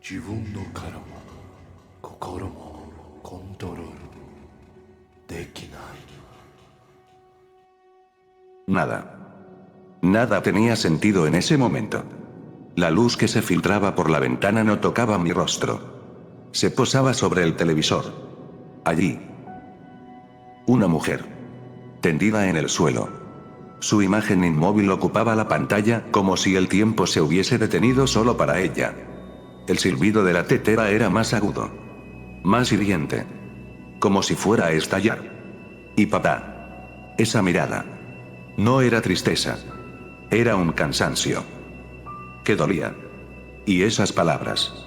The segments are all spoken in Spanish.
自分の体も心もコントロールできない。 Nada. Nada tenía sentido en ese momento. La luz que se filtraba por la ventana no tocaba mi rostro. Se posaba sobre el televisor. Allí. Una mujer. Tendida en el suelo. Su imagen inmóvil ocupaba la pantalla como si el tiempo se hubiese detenido solo para ella. El silbido de la tetera era más agudo. Más hiriente. Como si fuera a estallar. Y papá. Esa mirada. No era tristeza. Era un cansancio. Que dolía. Y esas palabras.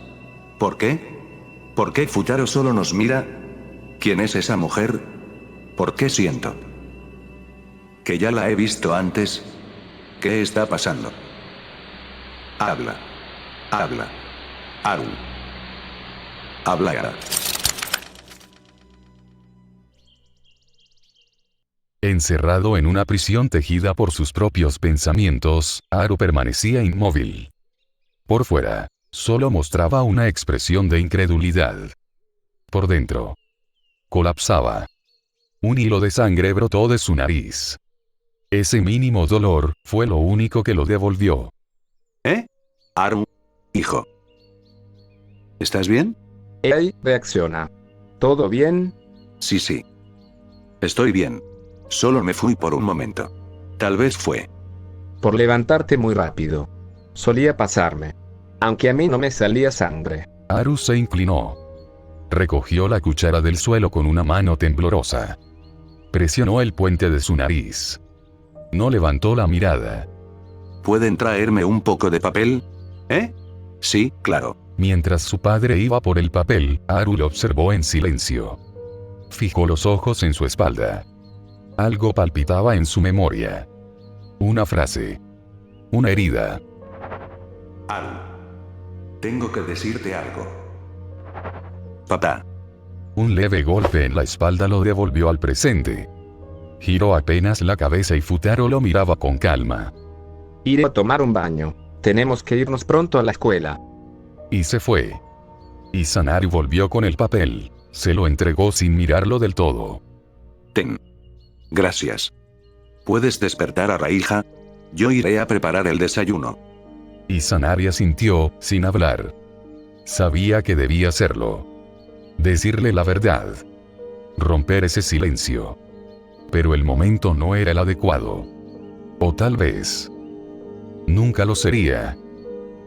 ¿Por qué? ¿Por qué Futaro solo nos mira? ¿Quién es esa mujer? ¿Por qué siento que ya la he visto antes? ¿Qué está pasando? Habla. Habla. Haru. Habla ya. Encerrado en una prisión tejida por sus propios pensamientos, Haru permanecía inmóvil. Por fuera, solo mostraba una expresión de incredulidad. Por dentro, colapsaba. Un hilo de sangre brotó de su nariz. Ese mínimo dolor fue lo único que lo devolvió. Haru, hijo. ¿Estás bien? Ey, reacciona. ¿Todo bien? Sí. Estoy bien. Solo me fui por un momento. Tal vez fue Por levantarte muy rápido. Solía pasarme. Aunque a mí no me salía sangre. Haru se inclinó. Recogió la cuchara del suelo con una mano temblorosa. Presionó el puente de su nariz. No levantó la mirada. ¿Pueden traerme un poco de papel? Sí, claro. Mientras su padre iba por el papel, Haru lo observó en silencio. Fijó los ojos en su espalda. Algo palpitaba en su memoria. Una frase. Una herida. Haru. Tengo que decirte algo. Papá. Un leve golpe en la espalda lo devolvió al presente. Giró apenas la cabeza y Futaro lo miraba con calma. Iré a tomar un baño. Tenemos que irnos pronto a la escuela. Y se fue. Izanari volvió con el papel. Se lo entregó sin mirarlo del todo. Ten. Gracias. ¿Puedes despertar a Raija? Yo iré a preparar el desayuno. Izanari asintió, sin hablar. Sabía que debía hacerlo. Decirle la verdad. Romper ese silencio. Pero el momento no era el adecuado. O tal vez nunca lo sería.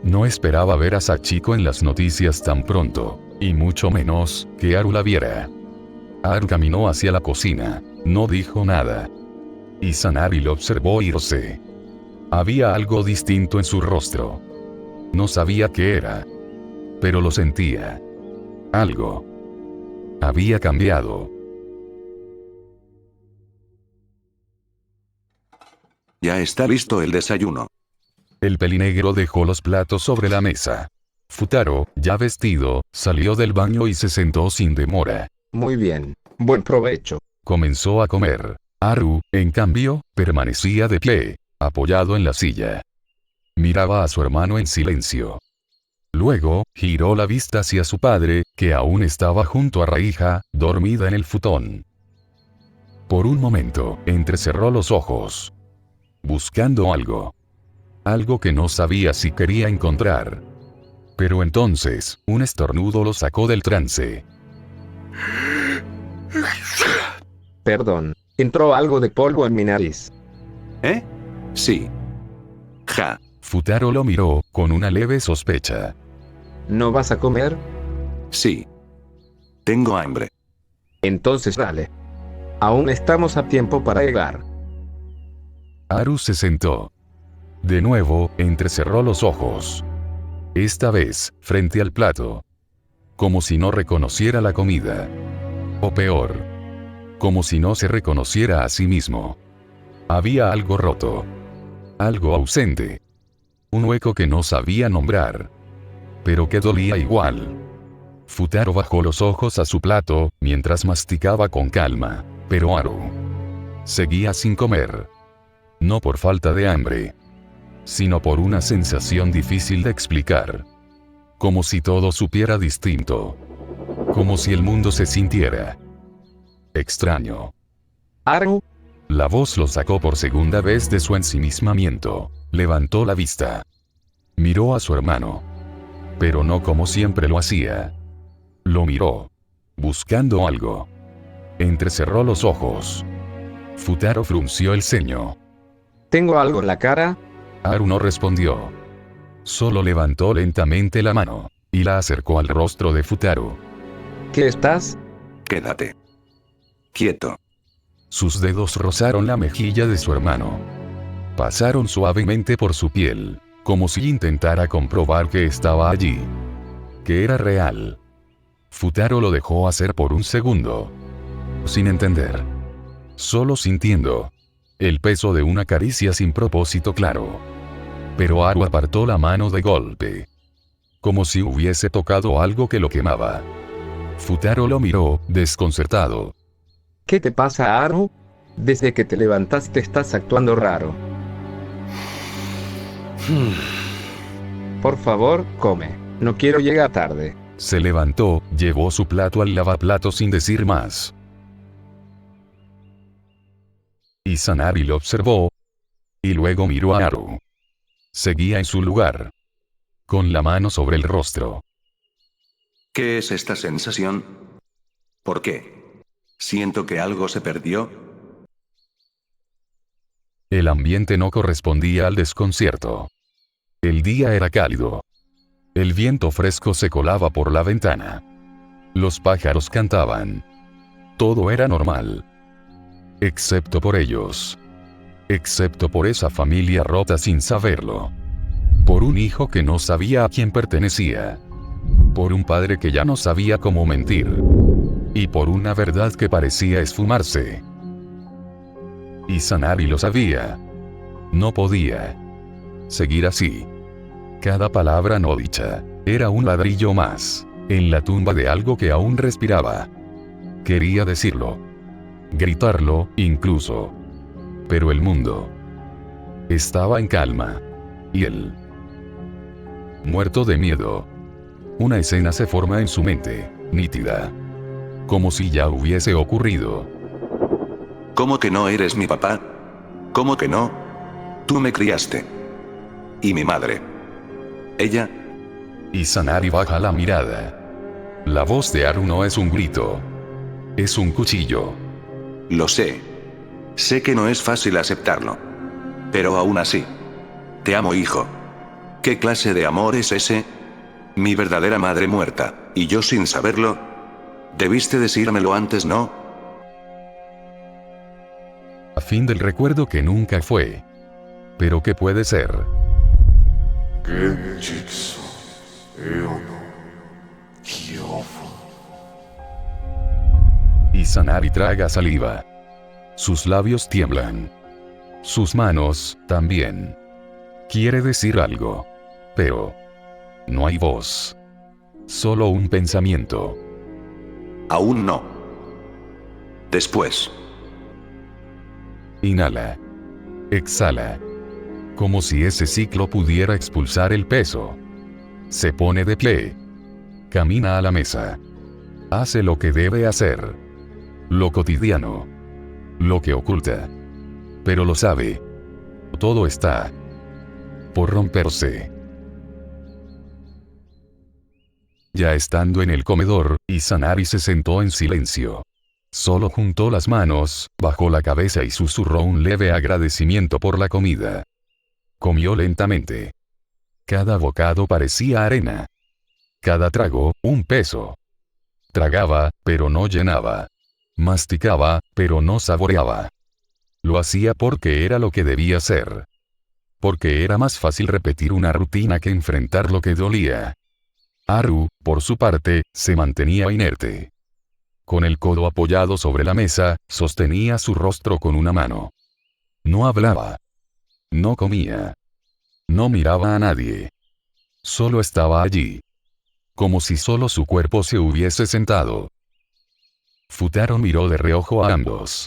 No esperaba ver a Sachiko en las noticias tan pronto, y mucho menos que Haru la viera. Haru caminó hacia la cocina. No dijo nada. Izanari lo observó irse. Había algo distinto en su rostro. No sabía qué era. Pero lo sentía. Algo había cambiado. Ya está listo el desayuno. El pelinegro dejó los platos sobre la mesa. Futaro, ya vestido, salió del baño y se sentó sin demora. Muy bien. Buen provecho. Comenzó a comer. Haru, en cambio, permanecía de pie, apoyado en la silla. Miraba a su hermano en silencio. Luego, giró la vista hacia su padre, que aún estaba junto a Raija, dormida en el futón. Por un momento, entrecerró los ojos. Buscando algo. Algo que no sabía si quería encontrar. Pero entonces, un estornudo lo sacó del trance. Perdón. Entró algo de polvo en mi nariz. Sí. Ja. Futaro lo miró, con una leve sospecha. ¿No vas a comer? Sí. Tengo hambre. Entonces dale. Aún estamos a tiempo para llegar. Haru se sentó. De nuevo, entrecerró los ojos. Esta vez, frente al plato. Como si no reconociera la comida. O peor. Como si no se reconociera a sí mismo. Había algo roto. Algo ausente. Un hueco que no sabía nombrar. Pero que dolía igual. Futaro bajó los ojos a su plato, mientras masticaba con calma. Pero Haru seguía sin comer. No por falta de hambre, sino por una sensación difícil de explicar. Como si todo supiera distinto. Como si el mundo se sintiera extraño. Haru, La voz lo sacó por segunda vez de su ensimismamiento. Levantó la vista. Miró a su hermano. Pero no como siempre lo hacía. Lo miró. Buscando algo. Entrecerró los ojos. Futaro frunció el ceño. ¿tengo algo en la cara? Haru no respondió. Solo levantó lentamente la mano. Y la acercó al rostro de Futaro. ¿Qué estás? Quédate quieto. Sus dedos rozaron la mejilla de su hermano. Pasaron suavemente por su piel, como si intentara comprobar que estaba allí. Que era real. Futaro lo dejó hacer por un segundo. Sin entender. Solo sintiendo. El peso de una caricia sin propósito claro. Pero Haru apartó la mano de golpe. Como si hubiese tocado algo que lo quemaba. Futaro lo miró, desconcertado. ¿Qué te pasa, Haru? Desde que te levantaste estás actuando raro. Por favor, come. No quiero llegar tarde. Se levantó, llevó su plato al lavaplatos sin decir más. Izanari lo observó. Y luego miró a Haru. Seguía en su lugar. Con la mano sobre el rostro. ¿Qué es esta sensación? ¿Por qué? ¿Siento que algo se perdió? El ambiente no correspondía al desconcierto. El día era cálido. El viento fresco se colaba por la ventana. Los pájaros cantaban. Todo era normal. Excepto por ellos. Excepto por esa familia rota sin saberlo. Por un hijo que no sabía a quién pertenecía. Por un padre que ya no sabía cómo mentir. Y por una verdad que parecía esfumarse. Izanari lo sabía. No podía seguir así. Cada palabra no dicha era un ladrillo más en la tumba de algo que aún respiraba. Quería decirlo. Gritarlo, incluso. Pero el mundo estaba en calma. Y él, muerto de miedo. Una escena se forma en su mente, nítida. Como si ya hubiese ocurrido. ¿Cómo que no eres mi papá? ¿Cómo que no? Tú me criaste. ¿Y mi madre? ¿Ella? Izanari baja la mirada. La voz de Haru no es un grito. Es un cuchillo. Lo sé. Sé que no es fácil aceptarlo. Pero aún así. Te amo, hijo. ¿Qué clase de amor es ese? Mi verdadera madre muerta, y yo sin saberlo. Debiste decírmelo antes, ¿no? A fin del recuerdo que nunca fue. Pero que puede ser. Genjitsu Eo no Kyofu. Izanari traga saliva. Sus labios tiemblan. Sus manos, también. Quiere decir algo. Pero no hay voz. Solo un pensamiento. Aún no. Después. Inhala. Exhala. Como si ese ciclo pudiera expulsar el peso. Se pone de pie. Camina a la mesa. Hace lo que debe hacer. Lo cotidiano. Lo que oculta. Pero lo sabe. Todo está por romperse. Ya estando en el comedor, Izanari se sentó en silencio. Solo juntó las manos, bajó la cabeza y susurró un leve agradecimiento por la comida. Comió lentamente. Cada bocado parecía arena. Cada trago, un peso. Tragaba, pero no llenaba. Masticaba, pero no saboreaba. Lo hacía porque era lo que debía ser. Porque era más fácil repetir una rutina que enfrentar lo que dolía. Haru, por su parte, se mantenía inerte. Con el codo apoyado sobre la mesa, sostenía su rostro con una mano. No hablaba. No comía. No miraba a nadie. Solo estaba allí. Como si solo su cuerpo se hubiese sentado. Futaro miró de reojo a ambos.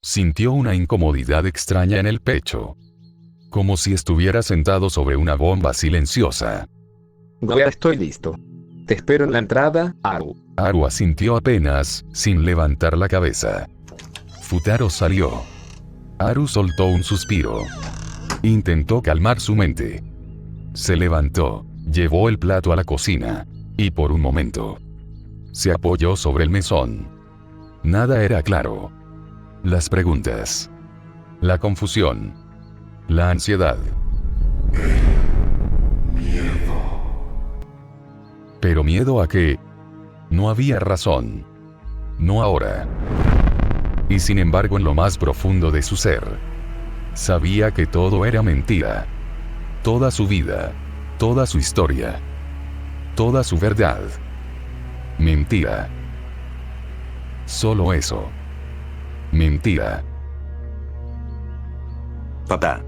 Sintió una incomodidad extraña en el pecho. Como si estuviera sentado sobre una bomba silenciosa. Ya estoy listo. Te espero en la entrada, Haru. Haru asintió apenas, sin levantar la cabeza. Futaro salió. Haru soltó un suspiro. Intentó calmar su mente. Se levantó, llevó el plato a la cocina, y por un momento se apoyó sobre el mesón. Nada era claro. Las preguntas, la confusión, la ansiedad. ¿Pero miedo a qué? No había razón. No ahora. Y sin embargo, en lo más profundo de su ser, sabía que todo era mentira. Toda su vida, toda su historia, toda su verdad. Mentira. Solo eso. Mentira. Papá.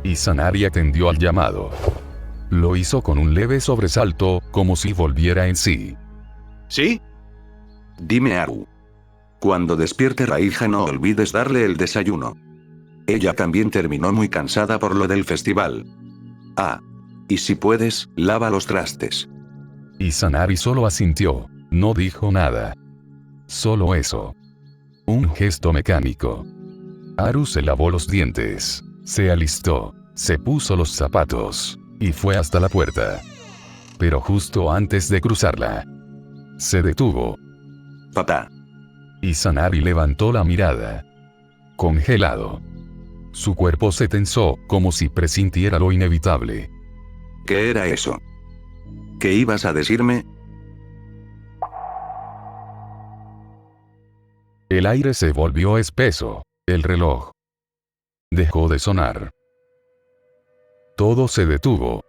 Izanari atendió al llamado. Lo hizo con un leve sobresalto, como si volviera en sí. ¿Sí? Dime, Haru. Cuando despierte la hija, no olvides darle el desayuno. Ella también terminó muy cansada por lo del festival. Ah. Y si puedes, lava los trastes. Izanari solo asintió, no dijo nada. Solo eso. Un gesto mecánico. Haru se lavó los dientes, se alistó, se puso los zapatos, y fue hasta la puerta. Pero justo antes de cruzarla, se detuvo. Papá. Izanari levantó la mirada. Congelado. Su cuerpo se tensó, como si presintiera lo inevitable. ¿Qué era eso? ¿Qué ibas a decirme? El aire se volvió espeso. El reloj dejó de sonar. Todo se detuvo.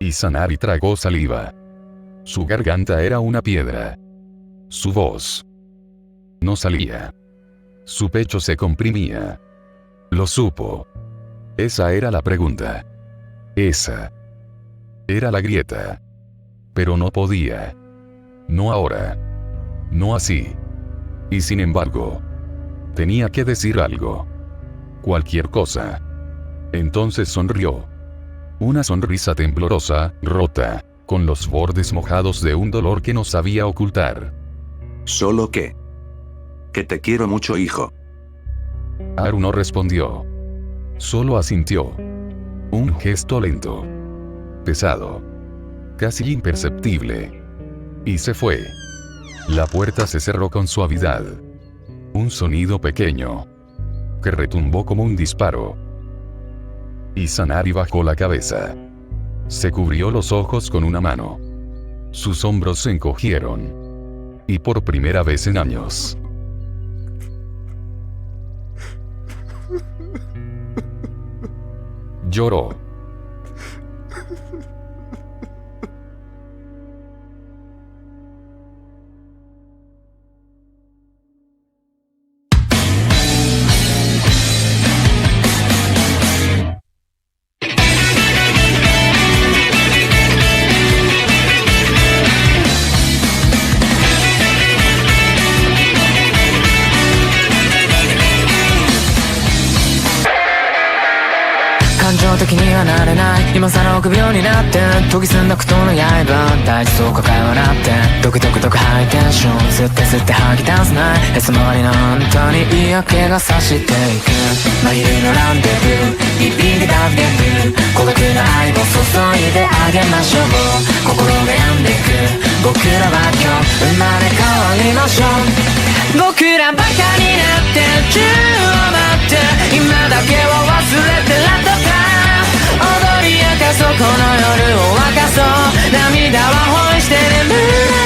Izanari tragó saliva. Su garganta era una piedra. Su voz no salía. Su pecho se comprimía. Lo supo. Esa era la pregunta. Esa era la grieta. Pero no podía. No ahora. No así. Y sin embargo, tenía que decir algo. Cualquier cosa. Entonces sonrió. Una sonrisa temblorosa, rota, con los bordes mojados de un dolor que no sabía ocultar. ¿Solo qué? Que te quiero mucho, hijo. Haru no respondió. Solo asintió. Un gesto lento. Pesado. Casi imperceptible. Y se fue. La puerta se cerró con suavidad. Un sonido pequeño, que retumbó como un disparo. Izanari bajó la cabeza. Se cubrió los ojos con una mano. Sus hombros se encogieron. Y por primera vez en años, lloró.感情的にはなれない。今更臆病になって研ぎ澄んだ苦闘の刃、大地そうか会話なってドキドキドキハイテンション吸って吸って吐き出せない。へそ周りのあんたに嫌気がさしていく。紛れのランデブー、一匹でダブデブー、孤独な愛を注いであげましょう。心が病んでく僕らは今日生まれ変わりましょう。僕らバカになって宙を待って今だけを忘れてらとか踊り明かそうこの夜を沸かそう。涙はホイして眠ら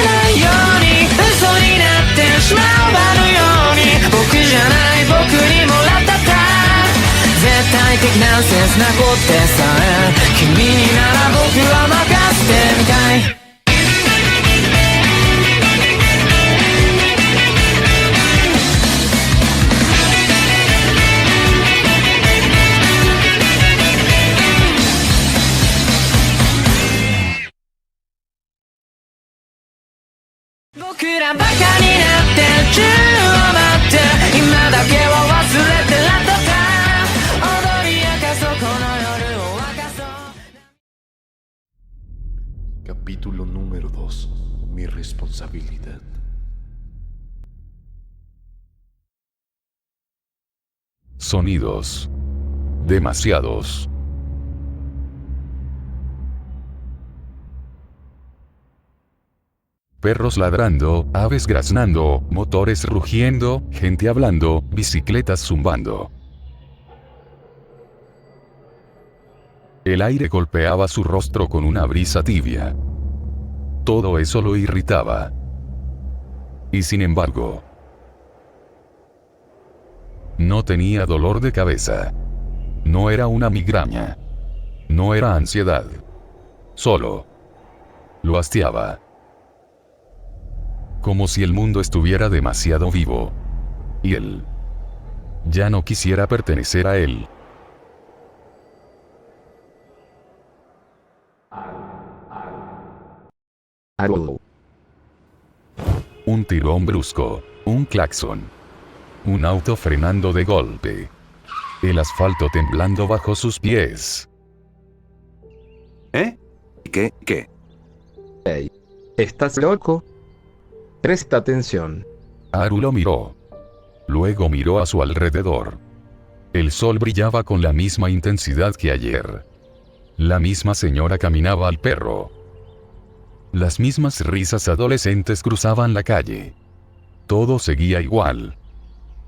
ないように嘘になってしまう場のように僕じゃない僕にもらったた絶対的な切な子ってさえ君になら僕は任せてみたい。僕らバカになって宙を待って今だけを忘れて Sonidos. Demasiados. Perros ladrando, aves graznando, motores rugiendo, gente hablando, bicicletas zumbando. El aire golpeaba su rostro con una brisa tibia. Todo eso lo irritaba. Y sin embargo, no tenía dolor de cabeza. No era una migraña. No era ansiedad. Solo lo hastiaba. Como si el mundo estuviera demasiado vivo. Y él ya no quisiera pertenecer a él. Haru. Un tirón brusco. Un claxon. Un auto frenando de golpe. El asfalto temblando bajo sus pies. ¿Eh? ¿Qué? Hey. ¿Estás loco? Presta atención. Haru lo miró. Luego miró a su alrededor. El sol brillaba con la misma intensidad que ayer. La misma señora caminaba al perro. Las mismas risas adolescentes cruzaban la calle. Todo seguía igual.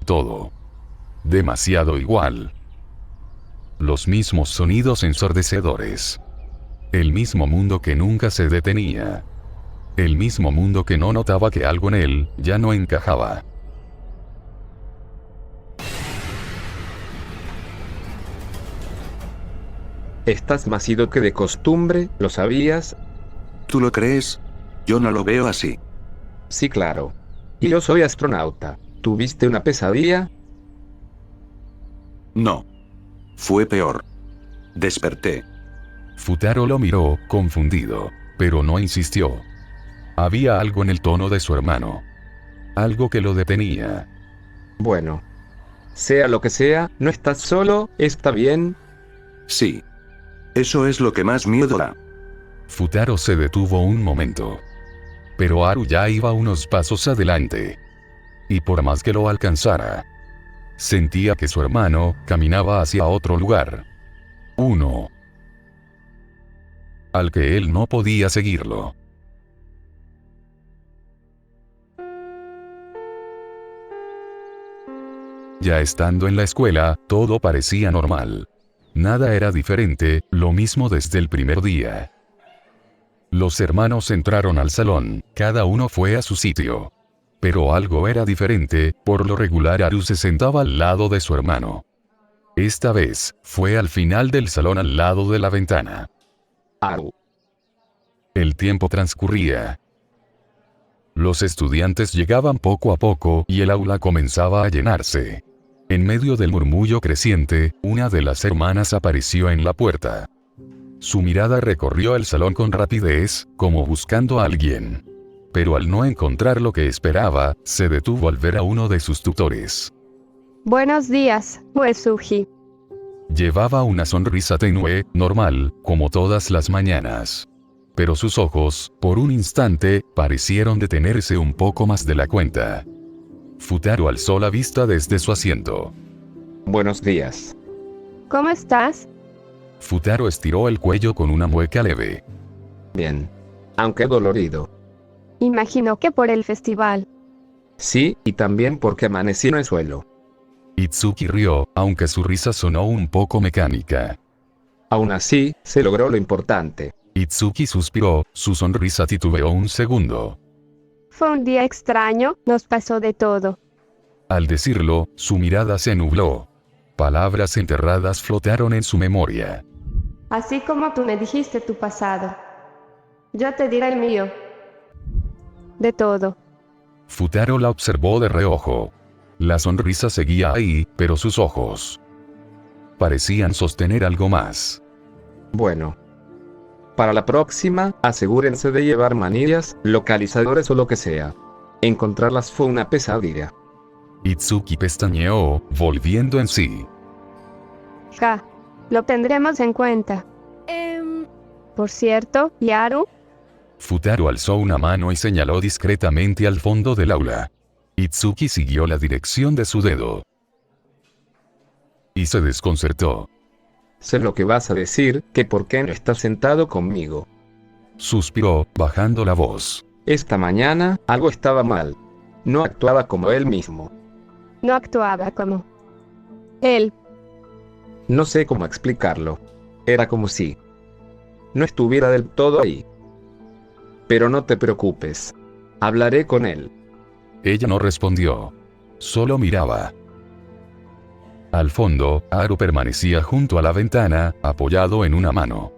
Todo. Demasiado igual. Los mismos sonidos ensordecedores. El mismo mundo que nunca se detenía. El mismo mundo que no notaba que algo en él ya no encajaba. Estás más ido que de costumbre, ¿lo sabías? ¿Tú lo crees? Yo no lo veo así. Sí, claro. Y yo soy astronauta. ¿Tuviste una pesadilla? No. Fue peor. Desperté. Futaro lo miró, confundido, pero no insistió. Había algo en el tono de su hermano. Algo que lo detenía. Bueno. Sea lo que sea, no estás solo, ¿está bien? Sí. Eso es lo que más miedo da. Futaro se detuvo un momento. Pero Haru ya iba unos pasos adelante. Y por más que lo alcanzara, sentía que su hermano caminaba hacia otro lugar. Uno al que él no podía seguirlo. Ya estando en la escuela, todo parecía normal. Nada era diferente, lo mismo desde el primer día. Los hermanos entraron al salón, cada uno fue a su sitio. Pero algo era diferente, por lo regular Haru se sentaba al lado de su hermano. Esta vez, fue al final del salón al lado de la ventana. Haru. El tiempo transcurría. Los estudiantes llegaban poco a poco y el aula comenzaba a llenarse. En medio del murmullo creciente, una de las hermanas apareció en la puerta. Su mirada recorrió el salón con rapidez, como buscando a alguien. Pero al no encontrar lo que esperaba, se detuvo al ver a uno de sus tutores. Buenos días, Uesugi. Llevaba una sonrisa tenue, normal, como todas las mañanas. Pero sus ojos, por un instante, parecieron detenerse un poco más de la cuenta. Futaro alzó la vista desde su asiento. Buenos días. ¿Cómo estás? Futaro estiró el cuello con una mueca leve. Bien. Aunque dolorido. Imagino que por el festival. Sí, y también porque amanecí en el suelo. Itsuki rió, aunque su risa sonó un poco mecánica. Aún así, se logró lo importante. Itsuki suspiró, su sonrisa titubeó un segundo. Fue un día extraño, nos pasó de todo. Al decirlo, su mirada se nubló. Palabras enterradas flotaron en su memoria. Así como tú me dijiste tu pasado. Yo te diré el mío. De todo. Futaro la observó de reojo. La sonrisa seguía ahí, pero sus ojos parecían sostener algo más. Bueno. Para la próxima, asegúrense de llevar manillas, localizadores o lo que sea. Encontrarlas fue una pesadilla. Itsuki pestañeó, volviendo en sí. Ja. Lo tendremos en cuenta. Por cierto, Yaru, Futaro alzó una mano y señaló discretamente al fondo del aula. Itsuki siguió la dirección de su dedo. y se desconcertó. Sé lo que vas a decir, que por qué no estás sentado conmigo. Suspiró, bajando la voz. Esta mañana, algo estaba mal. No actuaba como él mismo. No actuaba como él. No sé cómo explicarlo. Era como si no estuviera del todo ahí. Pero no te preocupes. Hablaré con él. Ella no respondió. Solo miraba. Al fondo, Haru permanecía junto a la ventana, apoyado en una mano.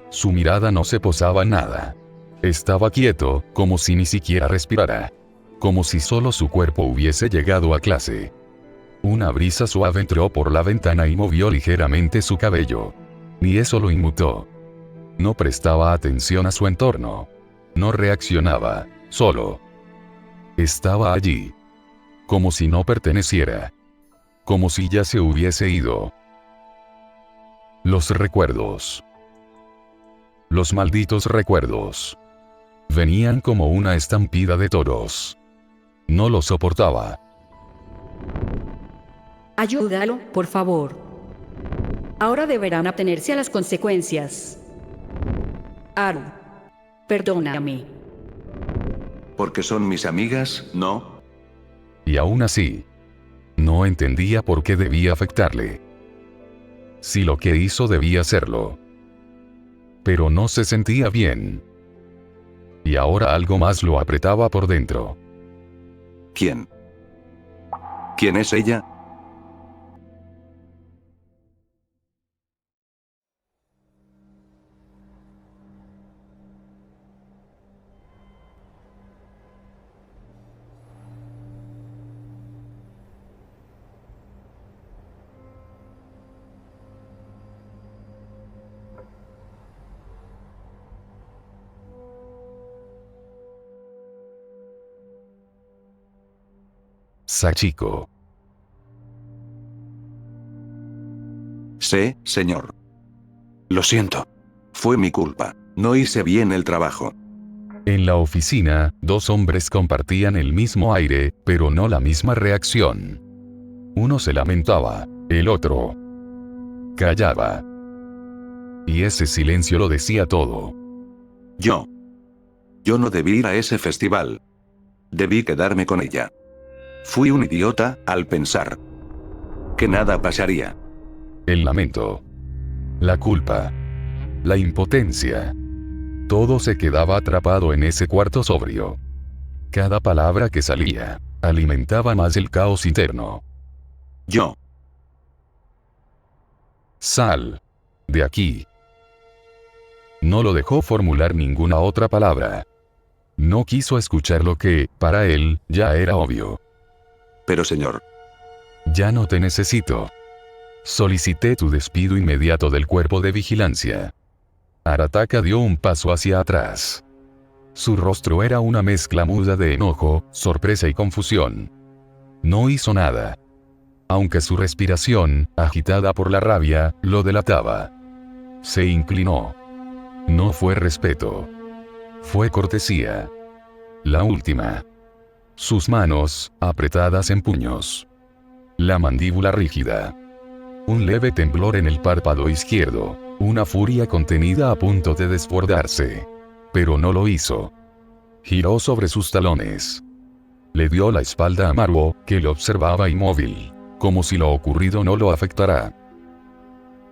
Su mirada no se posaba en nada. Estaba quieto, como si ni siquiera respirara. Como si solo su cuerpo hubiese llegado a clase. Una brisa suave entró por la ventana y movió ligeramente su cabello. Ni eso lo inmutó. No prestaba atención a su entorno. No reaccionaba, solo. Estaba allí. Como si no perteneciera. Como si ya se hubiese ido. Los recuerdos. Los malditos recuerdos. Venían como una estampida de toros. No lo soportaba. Ayúdalo, por favor. Ahora deberán atenerse a las consecuencias. Haru, perdóname. Porque son mis amigas, ¿no? Y aún así, no entendía por qué debía afectarle. Si lo que hizo debía hacerlo. Pero no se sentía bien. Y ahora algo más lo apretaba por dentro. ¿Quién? ¿Quién es ella? Sachiko. Sí, señor. Lo siento. Fue mi culpa. No hice bien el trabajo. En la oficina, dos hombres compartían el mismo aire, pero no la misma reacción. Uno se lamentaba, el otro callaba. Y ese silencio lo decía todo. Yo no debí ir a ese festival. Debí quedarme con ella. Fui un idiota, al pensar que nada pasaría. El lamento. La culpa. La impotencia. Todo se quedaba atrapado en ese cuarto sobrio. Cada palabra que salía, alimentaba más el caos interno. Yo. Sal. De aquí. No lo dejó formular ninguna otra palabra. No quiso escuchar lo que, para él, ya era obvio. Pero señor. Ya no te necesito. Solicité tu despido inmediato del cuerpo de vigilancia. Arataka dio un paso hacia atrás. Su rostro era una mezcla muda de enojo, sorpresa y confusión. No hizo nada. Aunque su respiración, agitada por la rabia, lo delataba. Se inclinó. No fue respeto. Fue cortesía. La última. Sus manos, apretadas en puños. La mandíbula rígida. Un leve temblor en el párpado izquierdo. Una furia contenida a punto de desbordarse. Pero no lo hizo. Giró sobre sus talones. Le dio la espalda a Maruo, que lo observaba inmóvil. Como si lo ocurrido no lo afectara.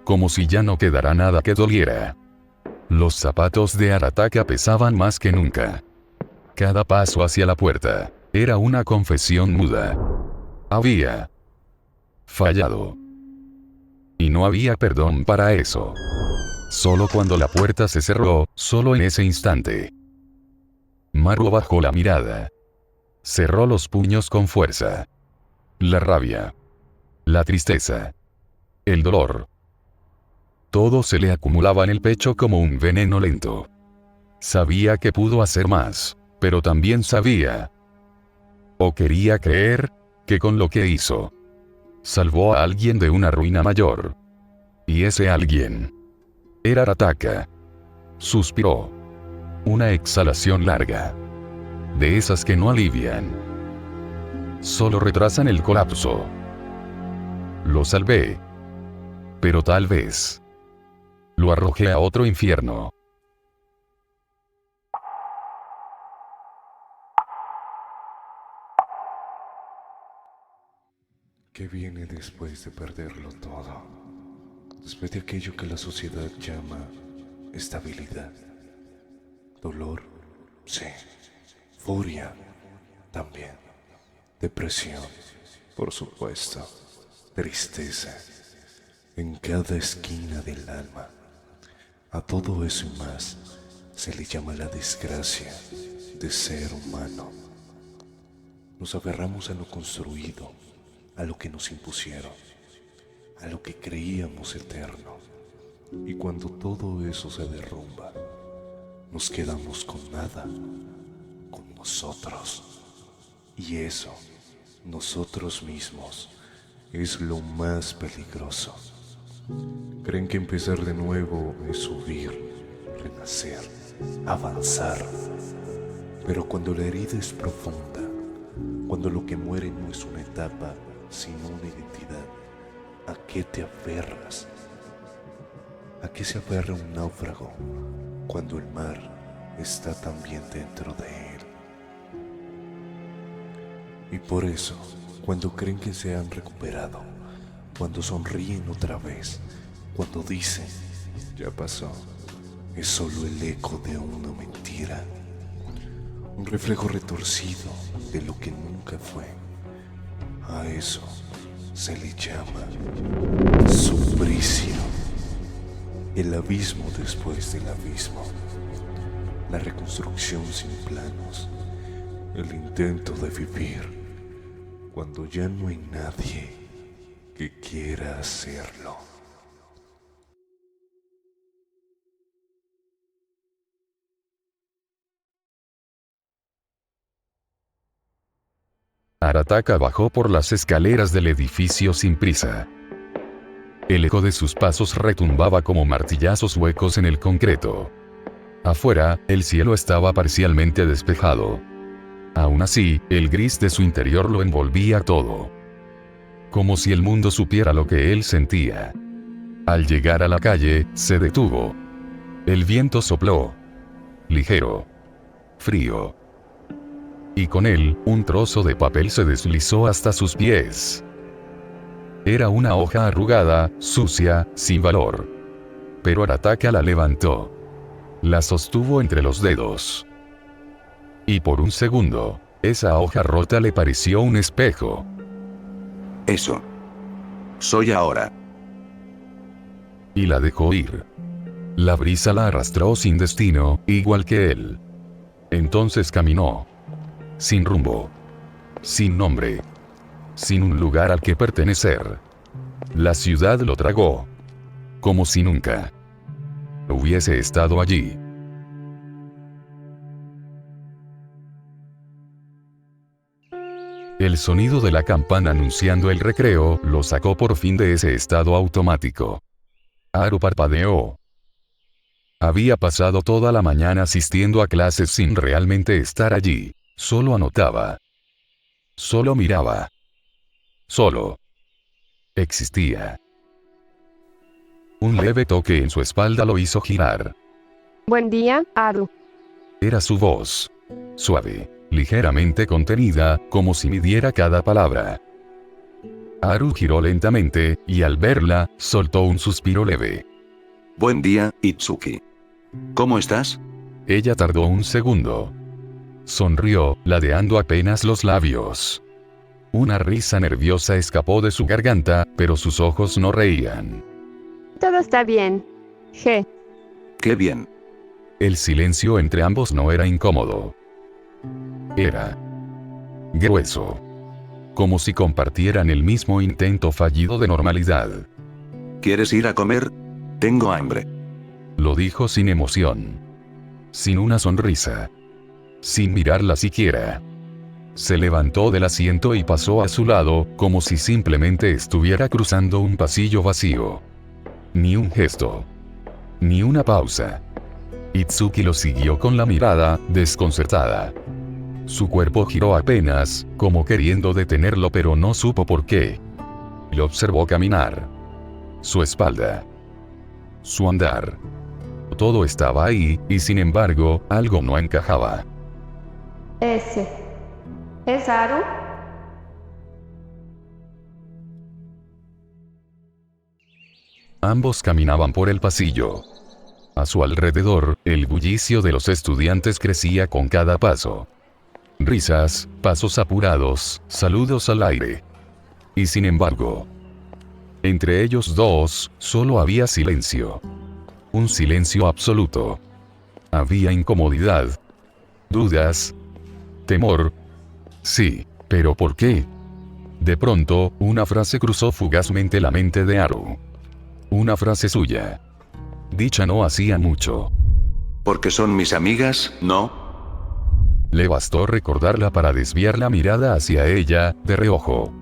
Como si ya no quedara nada que doliera. Los zapatos de Arataka pesaban más que nunca. Cada paso hacia la puerta era una confesión muda. Había fallado. Y no había perdón para eso. Solo cuando la puerta se cerró, solo en ese instante. Maruo bajó la mirada. Cerró los puños con fuerza. La rabia. La tristeza. El dolor. Todo se le acumulaba en el pecho como un veneno lento. Sabía que pudo hacer más, pero también sabía, o quería creer, que con lo que hizo, salvó a alguien de una ruina mayor. Y ese alguien era Arataka. Suspiró. Una exhalación larga. De esas que no alivian. Solo retrasan el colapso. lo salvé. Pero tal vez lo arrojé a otro infierno. ¿Qué viene después de perderlo todo? Después de aquello que la sociedad llama estabilidad. Dolor, sí. Furia, también. Depresión, por supuesto. Tristeza, en cada esquina del alma. A todo eso y más se le llama la desgracia de ser humano. Nos aferramos a lo construido, a lo que nos impusieron, a lo que creíamos eterno. Y cuando todo eso se derrumba, nos quedamos con nada, con nosotros. Y eso, nosotros mismos, es lo más peligroso. Creen que empezar de nuevo es subir, renacer, avanzar. Pero cuando la herida es profunda, cuando lo que muere no es una etapa, sino una identidad, ¿a qué te aferras? ¿A qué se aferra un náufrago cuando el mar está también dentro de él? Y por eso, cuando creen que se han recuperado, cuando sonríen otra vez, cuando dicen, ya pasó, es solo el eco de una mentira, un reflejo retorcido de lo que nunca fue. A eso se le llama suplicio, el abismo después del abismo, la reconstrucción sin planos, el intento de vivir cuando ya no hay nadie que quiera hacerlo. Arataka bajó por las escaleras del edificio sin prisa. El eco de sus pasos retumbaba como martillazos huecos en el concreto. Afuera, el cielo estaba parcialmente despejado. Aún así, el gris de su interior lo envolvía todo. Como si el mundo supiera lo que él sentía. Al llegar a la calle, se detuvo. El viento sopló. Ligero. Frío. Y con él, un trozo de papel se deslizó hasta sus pies. Era una hoja arrugada, sucia, sin valor. Pero Arataka la levantó. La sostuvo entre los dedos. Y por un segundo, esa hoja rota le pareció un espejo. Eso. Soy ahora. Y la dejó ir. La brisa la arrastró sin destino, igual que él. Entonces caminó. Sin rumbo. Sin nombre. Sin un lugar al que pertenecer. La ciudad lo tragó. Como si nunca hubiese estado allí. El sonido de la campana anunciando el recreo lo sacó por fin de ese estado automático. Haru parpadeó. Había pasado toda la mañana asistiendo a clases sin realmente estar allí. Solo anotaba. Solo miraba. Solo existía. Un leve toque en su espalda lo hizo girar. Buen día, Haru. Era su voz. Suave, ligeramente contenida, como si midiera cada palabra. Haru giró lentamente, y al verla, soltó un suspiro leve. Buen día, Itsuki. ¿Cómo estás? Ella tardó un segundo. Sonrió, ladeando apenas los labios. Una risa nerviosa escapó de su garganta, pero sus ojos no reían. Todo está bien. G. Qué bien. El silencio entre ambos no era incómodo. Era grueso. Como si compartieran el mismo intento fallido de normalidad. ¿Quieres ir a comer? Tengo hambre. Lo dijo sin emoción. Sin una sonrisa. Sin mirarla siquiera. Se levantó del asiento y pasó a su lado, como si simplemente estuviera cruzando un pasillo vacío. Ni un gesto. Ni una pausa. Itsuki lo siguió con la mirada, desconcertada. Su cuerpo giró apenas, como queriendo detenerlo, pero no supo por qué. Lo observó caminar. Su espalda. Su andar. Todo estaba ahí, y sin embargo, algo no encajaba. Ese. ¿Es Haru? Ambos caminaban por el pasillo. A su alrededor, el bullicio de los estudiantes crecía con cada paso. Risas, pasos apurados, saludos al aire. Y sin embargo, entre ellos dos, solo había silencio. Un silencio absoluto. Había incomodidad. Dudas. Temor. Sí, pero ¿por qué? De pronto, una frase cruzó fugazmente la mente de Haru. Una frase suya. Dicha no hacía mucho. Porque son mis amigas, ¿no? Le bastó recordarla para desviar la mirada hacia ella, de reojo.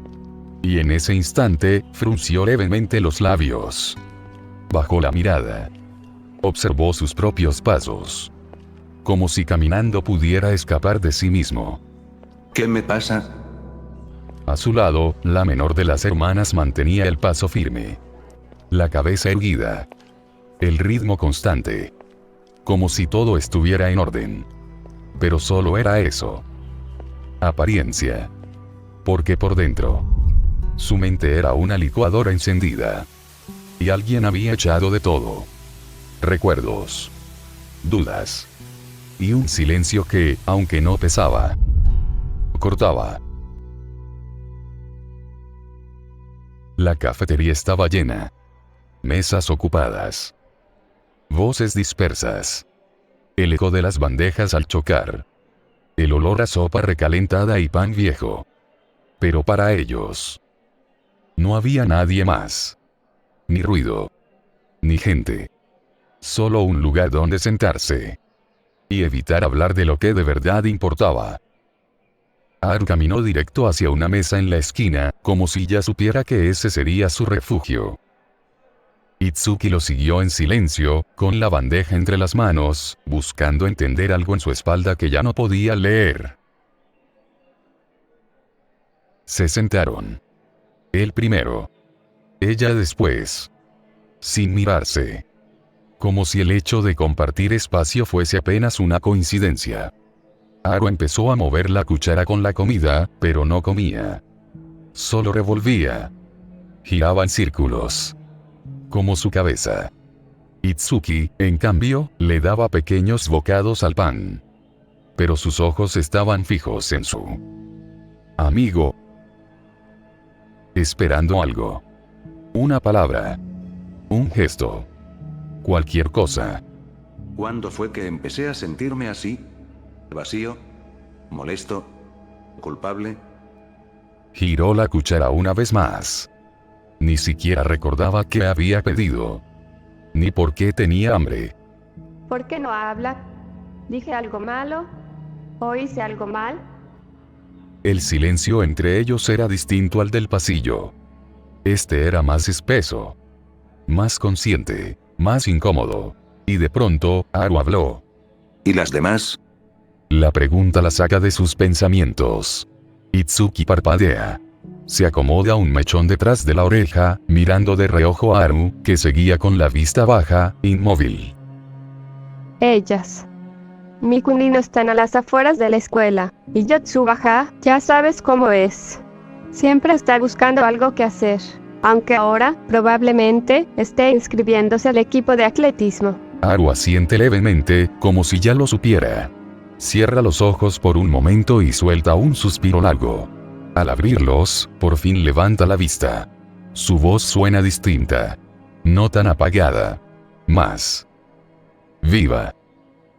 Y en ese instante, frunció levemente los labios. Bajó la mirada. Observó sus propios pasos. Como si caminando pudiera escapar de sí mismo. ¿Qué me pasa? A su lado, la menor de las hermanas mantenía el paso firme. La cabeza erguida. El ritmo constante. Como si todo estuviera en orden. Pero solo era eso. Apariencia. Porque por dentro, su mente era una licuadora encendida. Y alguien había echado de todo. Recuerdos. Dudas. Y un silencio que, aunque no pesaba, cortaba. La cafetería estaba llena. Mesas ocupadas. Voces dispersas. El eco de las bandejas al chocar. El olor a sopa recalentada y pan viejo. Pero para ellos, no había nadie más. Ni ruido. Ni gente. Solo un lugar donde sentarse. Y evitar hablar de lo que de verdad importaba. Haru caminó directo hacia una mesa en la esquina, como si ya supiera que ese sería su refugio. Itsuki lo siguió en silencio, con la bandeja entre las manos, buscando entender algo en su espalda que ya no podía leer. Se sentaron. Él primero. Ella después. Sin mirarse. Como si el hecho de compartir espacio fuese apenas una coincidencia. Haru empezó a mover la cuchara con la comida, pero no comía. Solo revolvía. Giraba en círculos. Como su cabeza. Itsuki, en cambio, le daba pequeños bocados al pan. Pero sus ojos estaban fijos en su amigo. Esperando algo. Una palabra. Un gesto. Cualquier cosa. ¿Cuándo fue que empecé a sentirme así? ¿Vacío? ¿Molesto? ¿Culpable? Giró la cuchara una vez más. Ni siquiera recordaba qué había pedido. Ni por qué tenía hambre. ¿Por qué no habla? ¿Dije algo malo? ¿O hice algo mal? El silencio entre ellos era distinto al del pasillo. Este era más espeso. Más consciente. Más incómodo. Y de pronto, Haru habló. ¿Y las demás? La pregunta la saca de sus pensamientos. Itsuki parpadea. Se acomoda un mechón detrás de la oreja, mirando de reojo a Haru, que seguía con la vista baja, inmóvil. Ellas. Mikunino están a las afueras de la escuela, y Yotsubaja, ya sabes cómo es. Siempre está buscando algo que hacer, aunque ahora, probablemente, esté inscribiéndose al equipo de atletismo. Haru asiente levemente, como si ya lo supiera. Cierra los ojos por un momento y suelta un suspiro largo. Al abrirlos, por fin levanta la vista. Su voz suena distinta. No tan apagada. Más viva.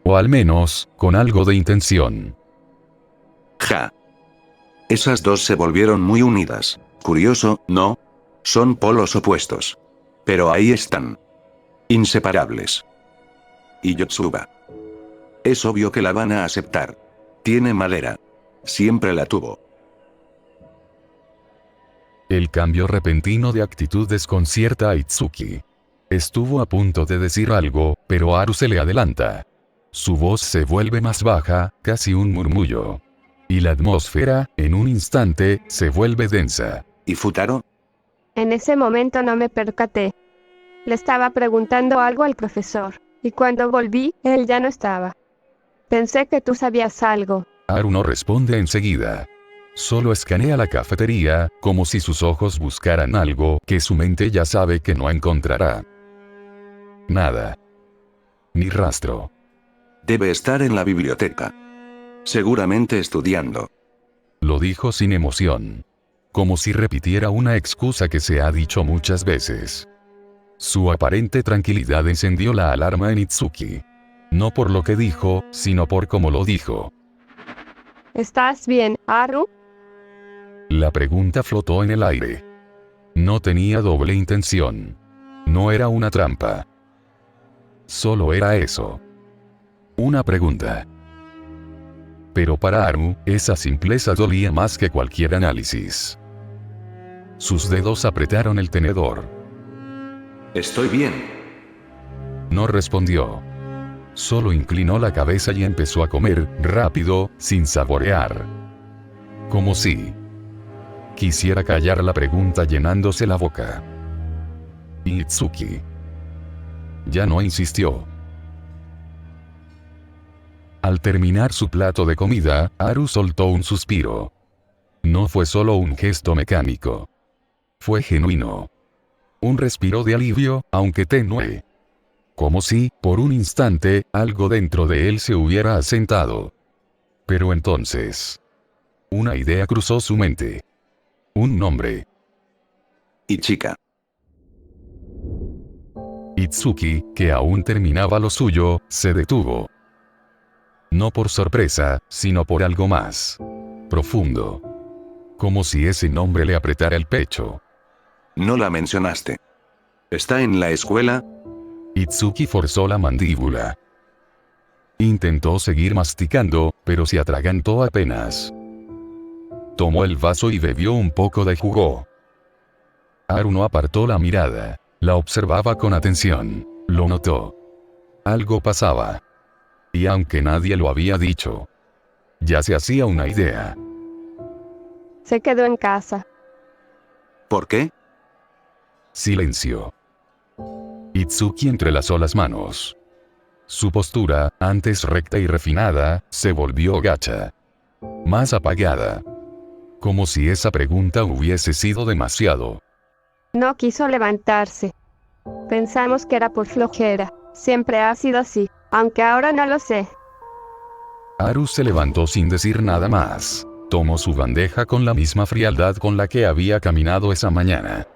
O al menos, con algo de intención. Ja. Esas dos se volvieron muy unidas. Curioso, ¿no? Son polos opuestos. Pero ahí están. Inseparables. Y Yotsuba. Es obvio que la van a aceptar. Tiene madera. Siempre la tuvo. El cambio repentino de actitud desconcierta a Itsuki. Estuvo a punto de decir algo, pero Haru se le adelanta. Su voz se vuelve más baja, casi un murmullo. Y la atmósfera, en un instante, se vuelve densa. ¿Y Futaro? En ese momento no me percaté. Le estaba preguntando algo al profesor, y cuando volví, él ya no estaba. Pensé que tú sabías algo. Haru no responde enseguida. Solo escanea la cafetería, como si sus ojos buscaran algo que su mente ya sabe que no encontrará. Nada. Ni rastro. Debe estar en la biblioteca. Seguramente estudiando. Lo dijo sin emoción. Como si repitiera una excusa que se ha dicho muchas veces. Su aparente tranquilidad encendió la alarma en Itsuki. No por lo que dijo, sino por cómo lo dijo. ¿Estás bien, Haru? La pregunta flotó en el aire. No tenía doble intención. No era una trampa. Solo era eso. Una pregunta. Pero para Haru, esa simpleza dolía más que cualquier análisis. Sus dedos apretaron el tenedor. Estoy bien. No respondió. Solo inclinó la cabeza y empezó a comer, rápido, sin saborear. Como si quisiera callar la pregunta llenándose la boca. Itsuki. Ya no insistió. Al terminar su plato de comida, Haru soltó un suspiro. No fue solo un gesto mecánico. Fue genuino. Un respiro de alivio, aunque tenue. Como si, por un instante, algo dentro de él se hubiera asentado. Pero entonces, una idea cruzó su mente. Un nombre. Ichika. Itsuki, que aún terminaba lo suyo, se detuvo. No por sorpresa, sino por algo más profundo. Como si ese nombre le apretara el pecho. No la mencionaste. ¿Está en la escuela? Itsuki forzó la mandíbula. Intentó seguir masticando, pero se atragantó apenas. Tomó el vaso y bebió un poco de jugo. Haru no apartó la mirada. La observaba con atención. Lo notó. Algo pasaba. Y aunque nadie lo había dicho, ya se hacía una idea. Se quedó en casa. ¿Por qué? Silencio. Itsuki entrelazó las manos. Su postura, antes recta y refinada, se volvió gacha. Más apagada. Como si esa pregunta hubiese sido demasiado. No quiso levantarse. Pensamos que era por flojera. Siempre ha sido así, aunque ahora no lo sé. Haru se levantó sin decir nada más. Tomó su bandeja con la misma frialdad con la que había caminado esa mañana.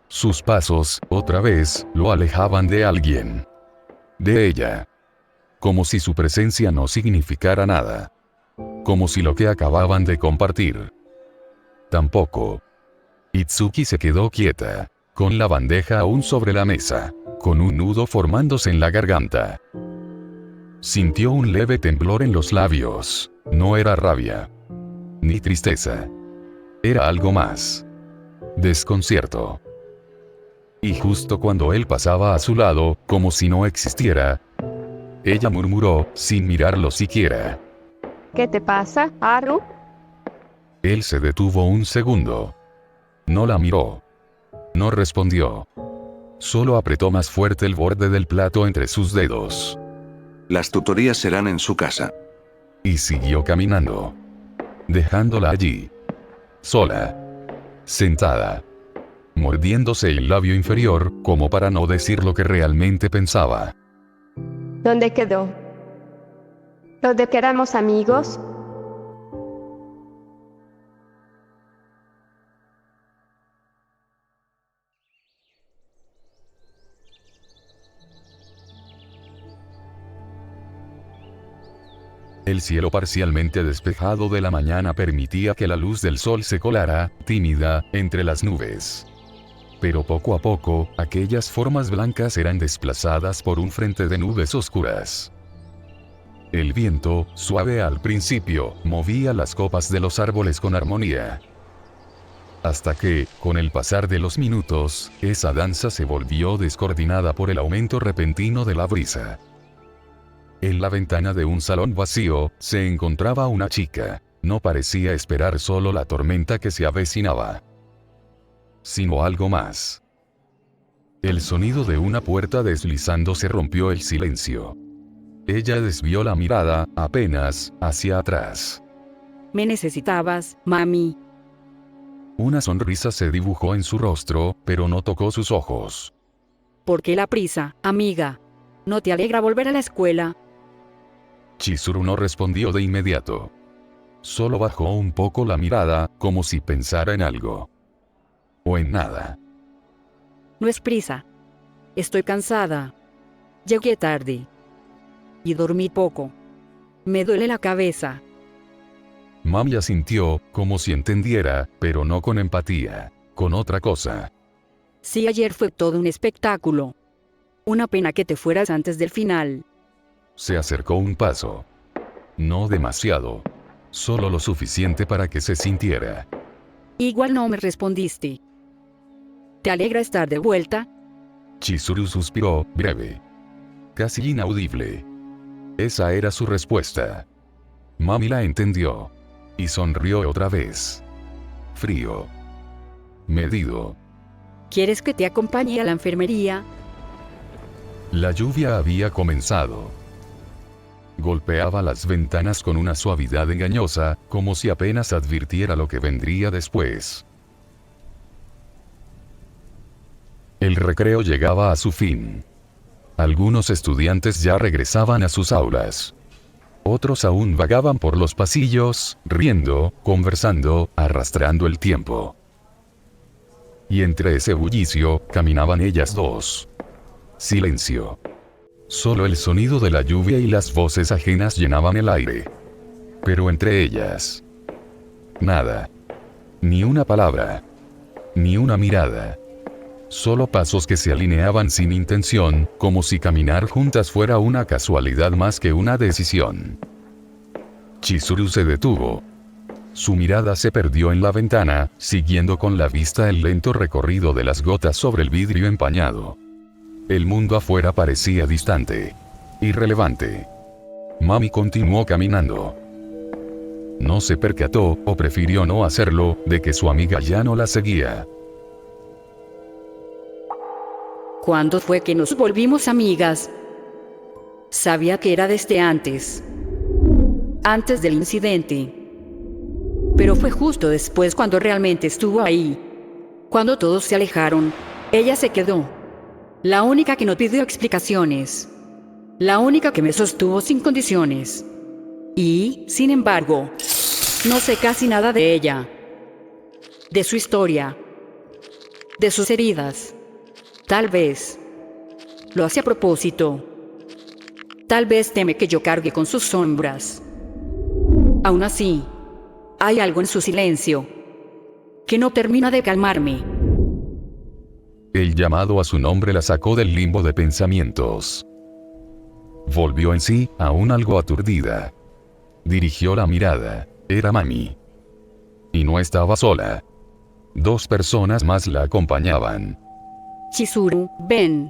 Sus pasos, otra vez, lo alejaban de alguien. De ella. Como si su presencia no significara nada. Como si lo que acababan de compartir tampoco. Itsuki se quedó quieta, con la bandeja aún sobre la mesa, con un nudo formándose en la garganta. Sintió un leve temblor en los labios. No era rabia, ni tristeza. Era algo más. Desconcierto. Y justo cuando él pasaba a su lado, como si no existiera, ella murmuró, sin mirarlo siquiera. ¿Qué te pasa, Haru? Él se detuvo un segundo. No la miró. No respondió. Solo apretó más fuerte el borde del plato entre sus dedos. Las tutorías serán en su casa. Y siguió caminando. Dejándola allí. Sola. Sentada. Mordiéndose el labio inferior, como para no decir lo que realmente pensaba. ¿Dónde quedó? ¿Lo de que éramos amigos? El cielo parcialmente despejado de la mañana permitía que la luz del sol se colara, tímida, entre las nubes. Pero poco a poco, aquellas formas blancas eran desplazadas por un frente de nubes oscuras. El viento, suave al principio, movía las copas de los árboles con armonía. Hasta que, con el pasar de los minutos, esa danza se volvió descoordinada por el aumento repentino de la brisa. En la ventana de un salón vacío, se encontraba una chica. No parecía esperar solo la tormenta que se avecinaba. sino algo más. El sonido de una puerta deslizándose rompió el silencio. Ella desvió la mirada, apenas, hacia atrás. Me necesitabas, mami. Una sonrisa se dibujó en su rostro, pero no tocó sus ojos. ¿Por qué la prisa, amiga? ¿No te alegra volver a la escuela? Chizuru no respondió de inmediato. Solo bajó un poco la mirada, como si pensara en algo. O en nada. No es prisa. Estoy cansada. Llegué tarde. Y dormí poco. Me duele la cabeza. Mami asintió, como si entendiera, pero no con empatía, con otra cosa. Sí, ayer fue todo un espectáculo. Una pena que te fueras antes del final. Se acercó un paso. No demasiado. Solo lo suficiente para que se sintiera. Igual no me respondiste. ¿Te alegra estar de vuelta? Chizuru suspiró, breve. Casi inaudible. Esa era su respuesta. Mami la entendió. Y sonrió otra vez. Frío. Medido. ¿Quieres que te acompañe a la enfermería? La lluvia había comenzado. Golpeaba las ventanas con una suavidad engañosa, como si apenas advirtiera lo que vendría después. El recreo llegaba a su fin. Algunos estudiantes ya regresaban a sus aulas. Otros aún vagaban por los pasillos, riendo, conversando, arrastrando el tiempo. Y entre ese bullicio, caminaban ellas dos. Silencio. Solo el sonido de la lluvia y las voces ajenas llenaban el aire. Pero entre ellas, nada. Ni una palabra. Ni una mirada. Solo pasos que se alineaban sin intención, como si caminar juntas fuera una casualidad más que una decisión. Chizuru se detuvo. Su mirada se perdió en la ventana, siguiendo con la vista el lento recorrido de las gotas sobre el vidrio empañado. El mundo afuera parecía distante. Irrelevante. Mami continuó caminando. No se percató, o prefirió no hacerlo, de que su amiga ya no la seguía. ¿Cuándo fue que nos volvimos amigas? Sabía que era desde antes. Antes del incidente. Pero fue justo después cuando realmente estuvo ahí. Cuando todos se alejaron, ella se quedó. La única que no pidió explicaciones. La única que me sostuvo sin condiciones. Y, sin embargo, no sé casi nada de ella. De su historia. De sus heridas. Tal vez lo hace a propósito. Tal vez teme que yo cargue con sus sombras. Aún así, hay algo en su silencio que no termina de calmarme. El llamado a su nombre la sacó del limbo de pensamientos. Volvió en sí, aún algo aturdida. Dirigió la mirada. Era Mami. Y no estaba sola. 2 personas más la acompañaban. Chizuru, ven.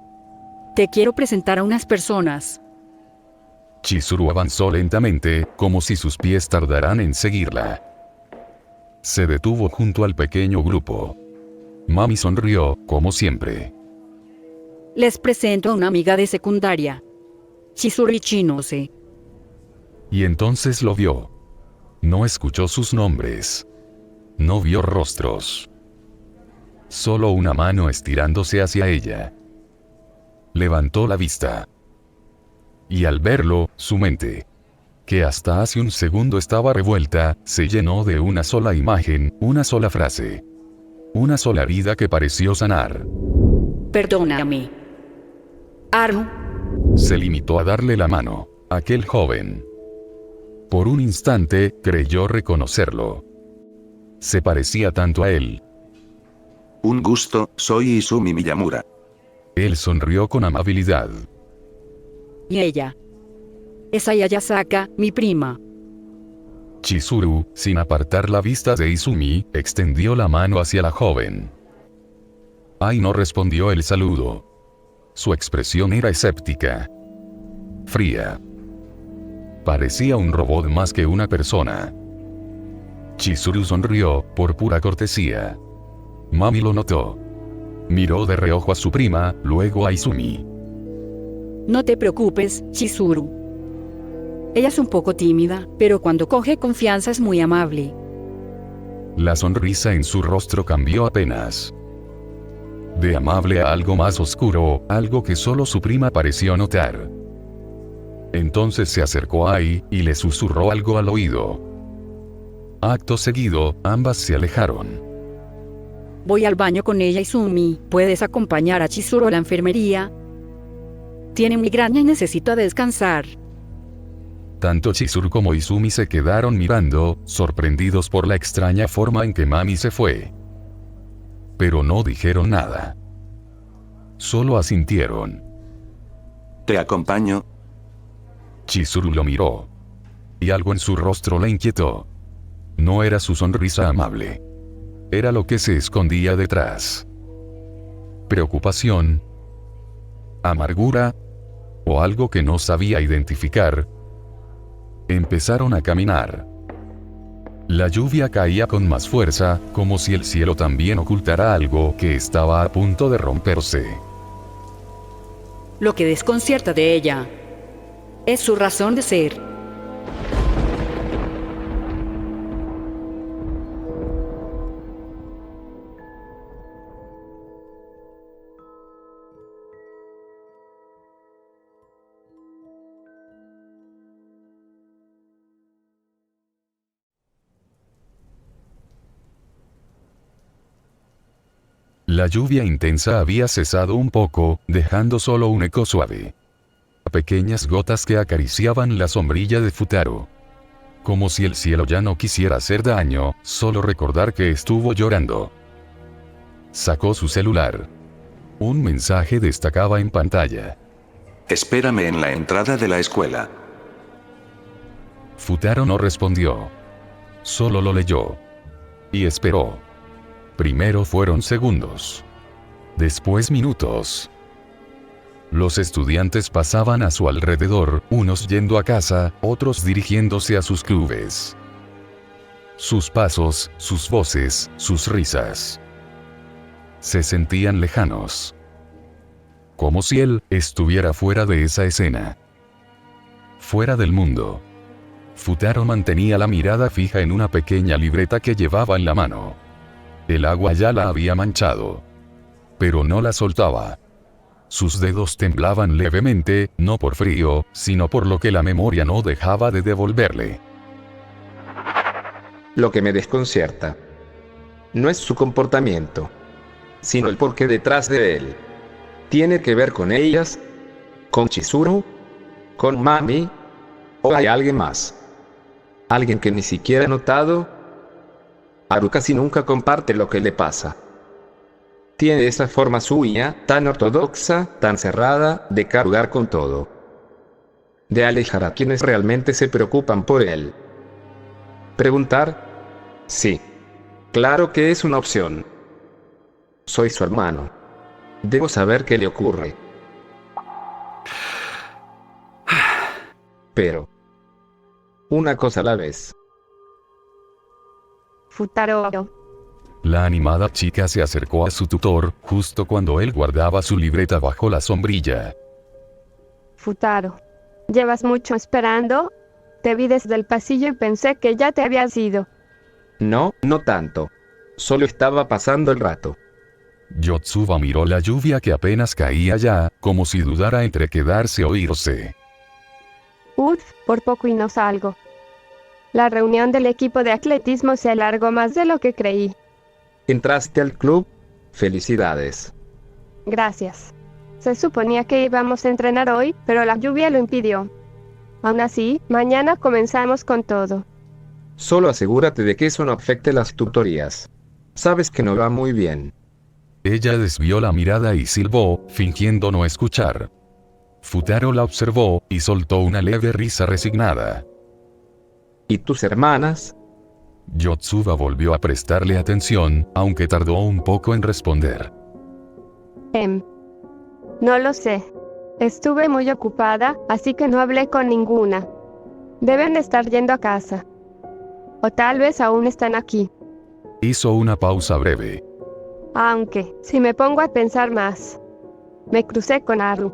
Te quiero presentar a unas personas. Chizuru avanzó lentamente, como si sus pies tardaran en seguirla. Se detuvo junto al pequeño grupo. Mami sonrió, como siempre. Les presento a una amiga de secundaria. Chizuru Ichinose. Y entonces lo vio. No escuchó sus nombres. No vio rostros. Solo una mano estirándose hacia ella. Levantó la vista. Y al verlo, su mente, que hasta hace un segundo estaba revuelta, se llenó de una sola imagen, una sola frase. Una sola herida que pareció sanar. Perdóname. Aru. Se limitó a darle la mano. Aquel joven. Por un instante, creyó reconocerlo. Se parecía tanto a él. Un gusto, soy Izumi Miyamura. Él sonrió con amabilidad. Y ella. Es Ayayasaka, mi prima. Chizuru, sin apartar la vista de Izumi, extendió la mano hacia la joven. Ai no respondió el saludo. Su expresión era escéptica. Fría. Parecía un robot más que una persona. Chizuru sonrió, por pura cortesía. Mami lo notó. Miró de reojo a su prima, luego a Izumi. No te preocupes, Chizuru. Ella es un poco tímida, pero cuando coge confianza es muy amable. La sonrisa en su rostro cambió apenas. De amable a algo más oscuro, algo que solo su prima pareció notar. Entonces se acercó a Ai, y le susurró algo al oído. Acto seguido, ambas se alejaron. Voy al baño con ella, Izumi. ¿Puedes acompañar a Chizuru a la enfermería? Tiene migraña y necesita descansar. Tanto Chizuru como Izumi se quedaron mirando, sorprendidos por la extraña forma en que Mami se fue. Pero no dijeron nada. Solo asintieron. Te acompaño. Chizuru lo miró. Y algo en su rostro le inquietó. No era su sonrisa amable. Era lo que se escondía detrás. Preocupación. Amargura. O algo que no sabía identificar. Empezaron a caminar. La lluvia caía con más fuerza, como si el cielo también ocultara algo que estaba a punto de romperse. Lo que desconcierta de ella es su razón de ser. La lluvia intensa había cesado un poco, dejando solo un eco suave. Pequeñas gotas que acariciaban la sombrilla de Futaro. Como si el cielo ya no quisiera hacer daño, solo recordar que estuvo llorando. Sacó su celular. Un mensaje destacaba en pantalla. Espérame en la entrada de la escuela. Futaro no respondió. Solo lo leyó. Y esperó. Primero fueron segundos. Después minutos. Los estudiantes pasaban a su alrededor, unos yendo a casa, otros dirigiéndose a sus clubes. Sus pasos, sus voces, sus risas. Se sentían lejanos. Como si él estuviera fuera de esa escena. Fuera del mundo. Futaro mantenía la mirada fija en una pequeña libreta que llevaba en la mano. El agua ya la había manchado. Pero no la soltaba. Sus dedos temblaban levemente, no por frío, sino por lo que la memoria no dejaba de devolverle. Lo que me desconcierta no es su comportamiento, sino el porqué detrás de él. ¿Tiene que ver con ellas? ¿Con Chizuru? ¿Con Mami? ¿O hay alguien más? ¿Alguien que ni siquiera he notado? Haru casi nunca comparte lo que le pasa. Tiene esa forma suya, tan ortodoxa, tan cerrada, de cargar con todo. De alejar a quienes realmente se preocupan por él. Preguntar. Sí. Claro que es una opción. Soy su hermano. Debo saber qué le ocurre. Pero una cosa a la vez. Futaro. La animada chica se acercó a su tutor, justo cuando él guardaba su libreta bajo la sombrilla. Futaro. ¿Llevas mucho esperando? Te vi desde el pasillo y pensé que ya te habías ido. No, no tanto. Solo estaba pasando el rato. Yotsuba miró la lluvia que apenas caía ya, como si dudara entre quedarse o irse. Uf, por poco y no salgo. La reunión del equipo de atletismo se alargó más de lo que creí. ¿Entraste al club? Felicidades. Gracias. Se suponía que íbamos a entrenar hoy, pero la lluvia lo impidió. Aún así, mañana comenzamos con todo. Solo asegúrate de que eso no afecte las tutorías. Sabes que no va muy bien. Ella desvió la mirada y silbó, fingiendo no escuchar. Futaro la observó, y soltó una leve risa resignada. ¿Y tus hermanas? Yotsuba volvió a prestarle atención, aunque tardó un poco en responder. No lo sé. Estuve muy ocupada, así que no hablé con ninguna. Deben estar yendo a casa. O tal vez aún están aquí. Hizo una pausa breve. Aunque, si me pongo a pensar más, me crucé con Haru.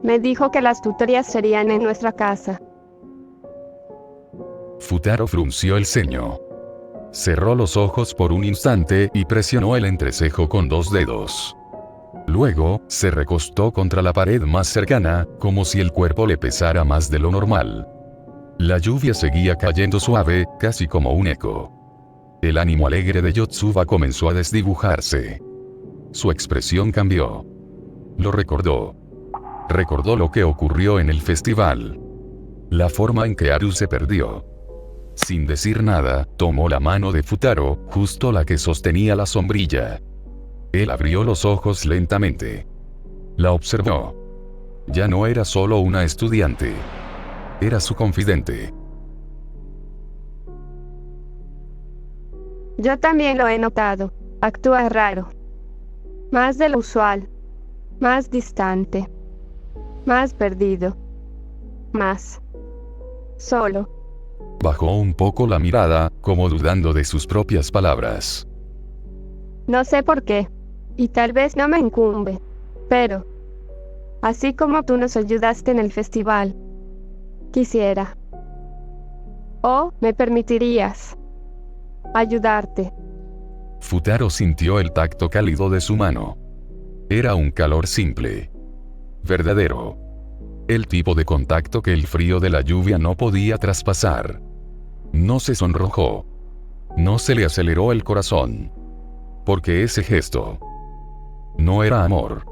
Me dijo que las tutorías serían en nuestra casa. Futaro frunció el ceño. Cerró los ojos por un instante y presionó el entrecejo con 2 dedos. Luego, se recostó contra la pared más cercana, como si el cuerpo le pesara más de lo normal. La lluvia seguía cayendo suave, casi como un eco. El ánimo alegre de Yotsuba comenzó a desdibujarse. Su expresión cambió. Lo recordó. Recordó lo que ocurrió en el festival. La forma en que Haru se perdió. Sin decir nada, tomó la mano de Futaro, justo la que sostenía la sombrilla. Él abrió los ojos lentamente. La observó. Ya no era solo una estudiante. Era su confidente. Yo también lo he notado. Actúa raro. Más de lo usual. Más distante. Más perdido. Más solo. Bajó un poco la mirada, como dudando de sus propias palabras. No sé por qué. Y tal vez no me incumbe. Pero, así como tú nos ayudaste en el festival, quisiera. ¿O me permitirías ayudarte? Futaro sintió el tacto cálido de su mano. Era un calor simple. Verdadero. El tipo de contacto que el frío de la lluvia no podía traspasar. No se sonrojó. No se le aceleró el corazón. Porque ese gesto no era amor.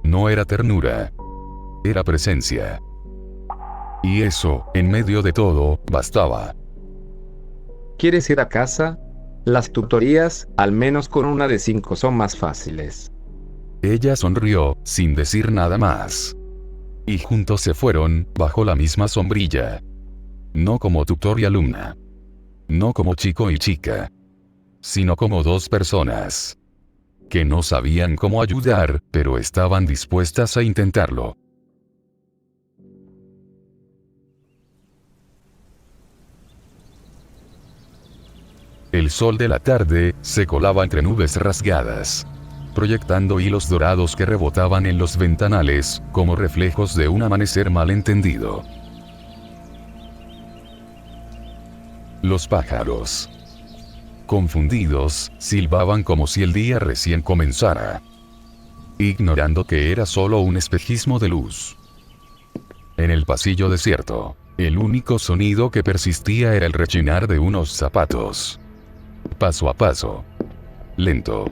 No era ternura. Era presencia. Y eso, en medio de todo, bastaba. ¿Quieres ir a casa? Las tutorías, al menos con una de 5, son más fáciles. Ella sonrió, sin decir nada más. Y juntos se fueron, bajo la misma sombrilla. No como tutor y alumna. No como chico y chica. Sino como 2 personas. Que no sabían cómo ayudar, pero estaban dispuestas a intentarlo. El sol de la tarde se colaba entre nubes rasgadas, proyectando hilos dorados que rebotaban en los ventanales, como reflejos de un amanecer malentendido. Los pájaros, confundidos, silbaban como si el día recién comenzara, ignorando que era solo un espejismo de luz. En el pasillo desierto, el único sonido que persistía era el rechinar de unos zapatos. Paso a paso. Lento.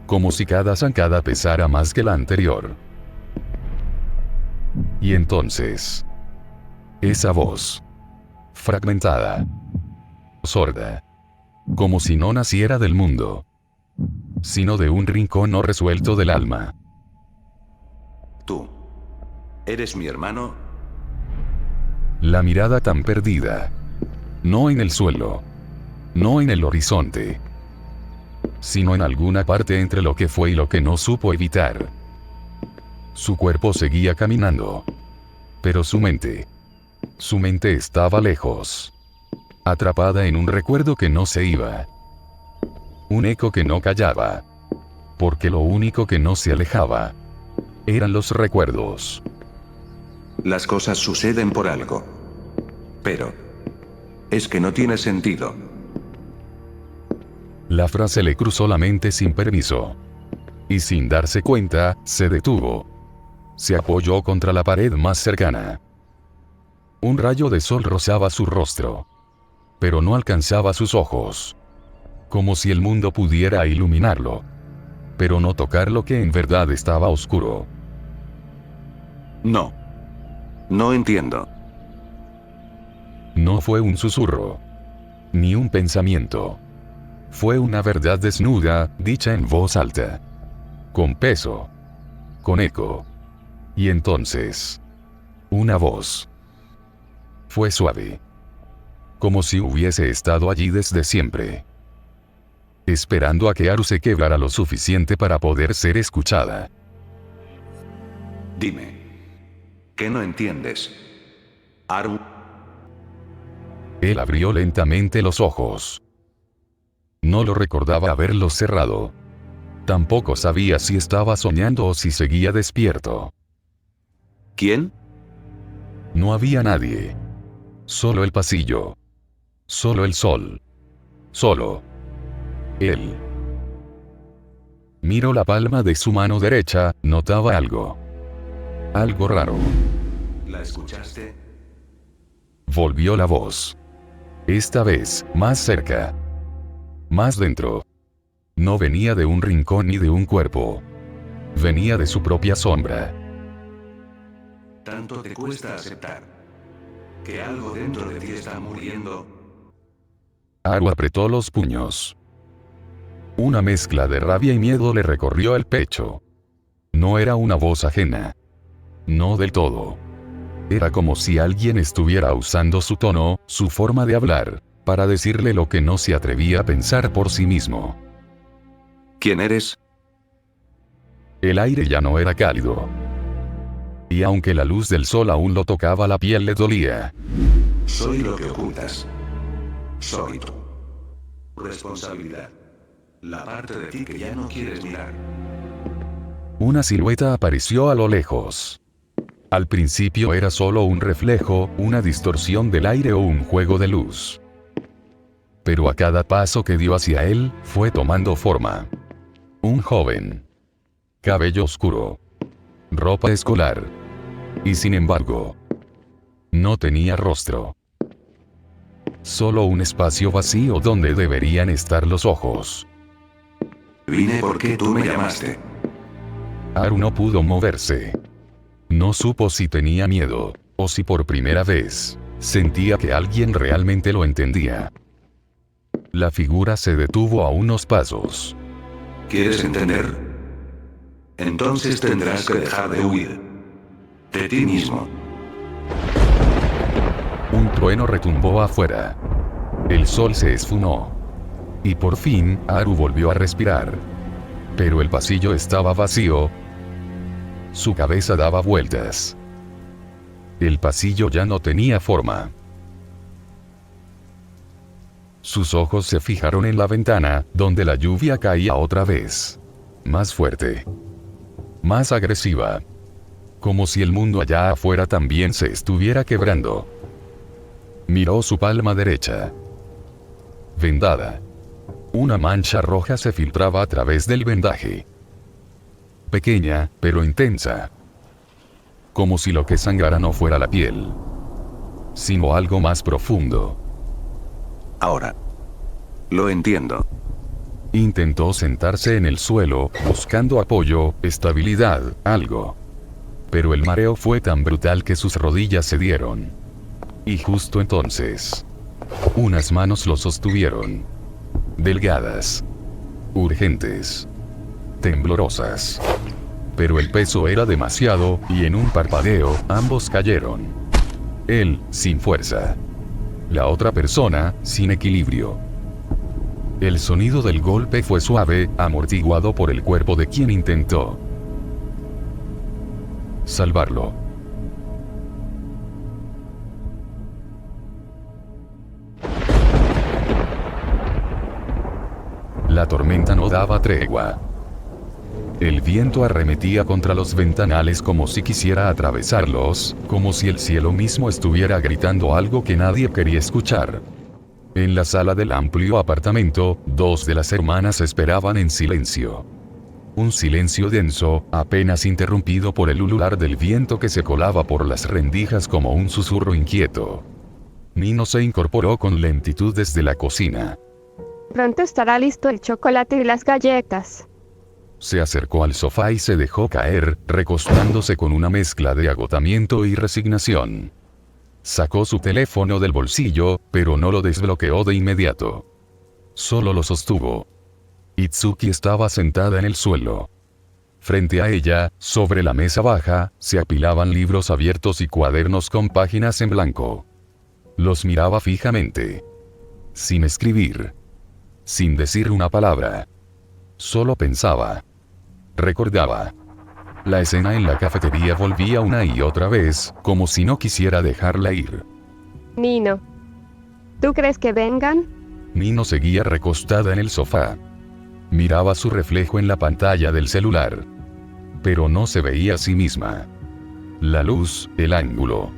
Como si cada zancada pesara más que la anterior. Y entonces, esa voz, fragmentada, sorda, como si no naciera del mundo, sino de un rincón no resuelto del alma. Tú. ¿Eres mi hermano? La mirada tan perdida. No en el suelo. No en el horizonte. Sino en alguna parte entre lo que fue y lo que no supo evitar. Su cuerpo seguía caminando. Pero su mente estaba lejos. Atrapada en un recuerdo que no se iba. Un eco que no callaba. Porque lo único que no se alejaba eran los recuerdos. Las cosas suceden por algo. Pero es que no tiene sentido. La frase le cruzó la mente sin permiso. Y sin darse cuenta, se detuvo. Se apoyó contra la pared más cercana. Un rayo de sol rozaba su rostro. Pero no alcanzaba sus ojos. Como si el mundo pudiera iluminarlo. Pero no tocar lo que en verdad estaba oscuro. No. No entiendo. No fue un susurro. Ni un pensamiento. Fue una verdad desnuda, dicha en voz alta. Con peso. Con eco. Y entonces, una voz. Fue suave. Como si hubiese estado allí desde siempre. Esperando a que Haru se quebrara lo suficiente para poder ser escuchada. Dime. ¿Qué no entiendes? Haru. Él abrió lentamente los ojos. No lo recordaba haberlos cerrado. Tampoco sabía si estaba soñando o si seguía despierto. ¿Quién? No había nadie. Solo el pasillo. Solo el sol. Solo él. Miró la palma de su mano derecha, notaba algo. Algo raro. ¿La escuchaste? Volvió la voz. Esta vez, más cerca. Más dentro. No venía de un rincón ni de un cuerpo. Venía de su propia sombra. ¿Tanto te cuesta aceptar que algo dentro de ti está muriendo? Haru apretó los puños. Una mezcla de rabia y miedo le recorrió el pecho. No era una voz ajena. No del todo. Era como si alguien estuviera usando su tono, su forma de hablar, para decirle lo que no se atrevía a pensar por sí mismo. ¿Quién eres? El aire ya no era cálido. Y aunque la luz del sol aún lo tocaba, la piel le dolía. Soy lo que ocultas. Soy tu responsabilidad. La parte de ti que ya no quieres mirar. Una silueta apareció a lo lejos. Al principio era solo un reflejo, una distorsión del aire o un juego de luz. Pero a cada paso que dio hacia él, fue tomando forma. Un joven. Cabello oscuro. Ropa escolar. Y sin embargo, no tenía rostro. Solo un espacio vacío donde deberían estar los ojos. Vine porque tú me llamaste. Haru no pudo moverse. No supo si tenía miedo, o si por primera vez, sentía que alguien realmente lo entendía. La figura se detuvo a unos pasos. ¿Quieres entender? Entonces tendrás que dejar de huir. De ti mismo. Un trueno retumbó afuera. El sol se esfumó. Y por fin, Haru volvió a respirar. Pero el pasillo estaba vacío. Su cabeza daba vueltas. El pasillo ya no tenía forma. Sus ojos se fijaron en la ventana, donde la lluvia caía otra vez. Más fuerte. Más agresiva. Como si el mundo allá afuera también se estuviera quebrando. Miró su palma derecha. Vendada. Una mancha roja se filtraba a través del vendaje. Pequeña, pero intensa. Como si lo que sangrara no fuera la piel, sino algo más profundo. Ahora. Lo entiendo. Intentó sentarse en el suelo, buscando apoyo, estabilidad, algo. Pero el mareo fue tan brutal que sus rodillas cedieron. Y justo entonces, unas manos lo sostuvieron. Delgadas. Urgentes. Temblorosas. Pero el peso era demasiado, y en un parpadeo, ambos cayeron. Él, sin fuerza. La otra persona, sin equilibrio. El sonido del golpe fue suave, amortiguado por el cuerpo de quien intentó salvarlo. La tormenta no daba tregua. El viento arremetía contra los ventanales como si quisiera atravesarlos, como si el cielo mismo estuviera gritando algo que nadie quería escuchar. En la sala del amplio apartamento, dos de las hermanas esperaban en silencio. Un silencio denso, apenas interrumpido por el ulular del viento que se colaba por las rendijas como un susurro inquieto. Nino se incorporó con lentitud desde la cocina. Pronto estará listo el chocolate y las galletas. Se acercó al sofá y se dejó caer, recostándose con una mezcla de agotamiento y resignación. Sacó su teléfono del bolsillo, pero no lo desbloqueó de inmediato. Solo lo sostuvo. Itsuki estaba sentada en el suelo. Frente a ella, sobre la mesa baja, se apilaban libros abiertos y cuadernos con páginas en blanco. Los miraba fijamente. Sin escribir. Sin decir una palabra. Solo pensaba. Recordaba. La escena en la cafetería volvía una y otra vez, como si no quisiera dejarla ir. Nino. ¿Tú crees que vengan? Nino seguía recostada en el sofá. miraba su reflejo en la pantalla del celular. Pero no se veía a sí misma. La luz, el ángulo.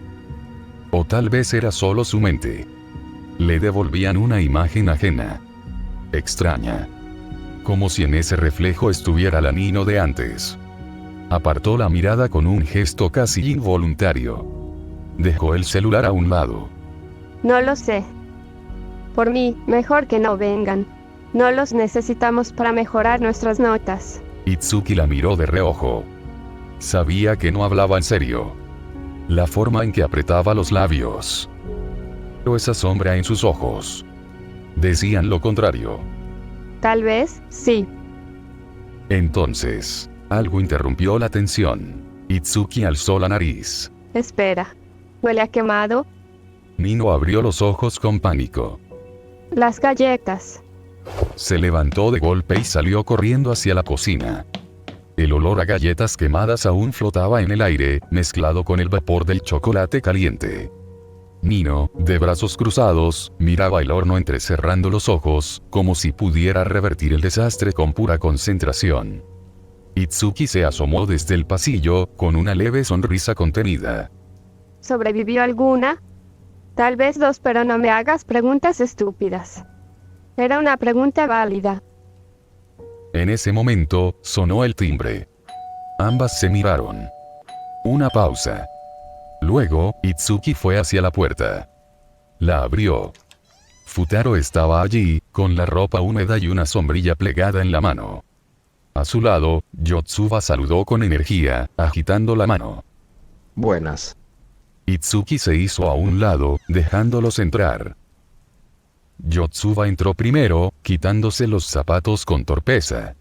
O tal vez era solo su mente. Le devolvían una imagen ajena. Extraña. Como si en ese reflejo estuviera la Nino de antes. Apartó la mirada con un gesto casi involuntario. Dejó el celular a un lado. No lo sé. Por mí, mejor que no vengan. No los necesitamos para mejorar nuestras notas. Itsuki la miró de reojo. Sabía que no hablaba en serio. La forma en que apretaba los labios. Pero esa sombra en sus ojos. Decían lo contrario. Tal vez, sí. Entonces, algo interrumpió la tensión. Itsuki alzó la nariz. Espera. ¿Huele a quemado? Nino abrió los ojos con pánico. Las galletas. Se levantó de golpe y salió corriendo hacia la cocina. El olor a galletas quemadas aún flotaba en el aire, mezclado con el vapor del chocolate caliente. Nino, de brazos cruzados, miraba el horno entrecerrando los ojos, como si pudiera revertir el desastre con pura concentración. Itsuki se asomó desde el pasillo, con una leve sonrisa contenida. ¿Sobrevivió alguna? Tal vez 2, pero no me hagas preguntas estúpidas. Era una pregunta válida. En ese momento, sonó el timbre. Ambas se miraron. Una pausa. Luego, Itsuki fue hacia la puerta. La abrió. Futaro estaba allí, con la ropa húmeda y una sombrilla plegada en la mano. A su lado, Yotsuba saludó con energía, agitando la mano. Buenas. Itsuki se hizo a un lado, dejándolos entrar. Yotsuba entró primero, quitándose los zapatos con torpeza.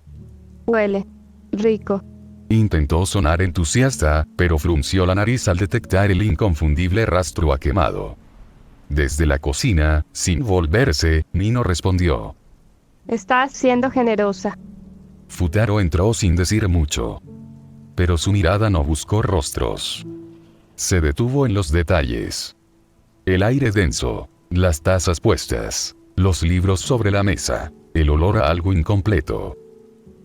Huele. Rico. Intentó sonar entusiasta, pero frunció la nariz al detectar el inconfundible rastro a quemado. Desde la cocina, sin volverse, Nino respondió. Estás siendo generosa. Futaro entró sin decir mucho. Pero su mirada no buscó rostros. Se detuvo en los detalles. El aire denso, las tazas puestas, los libros sobre la mesa, el olor a algo incompleto.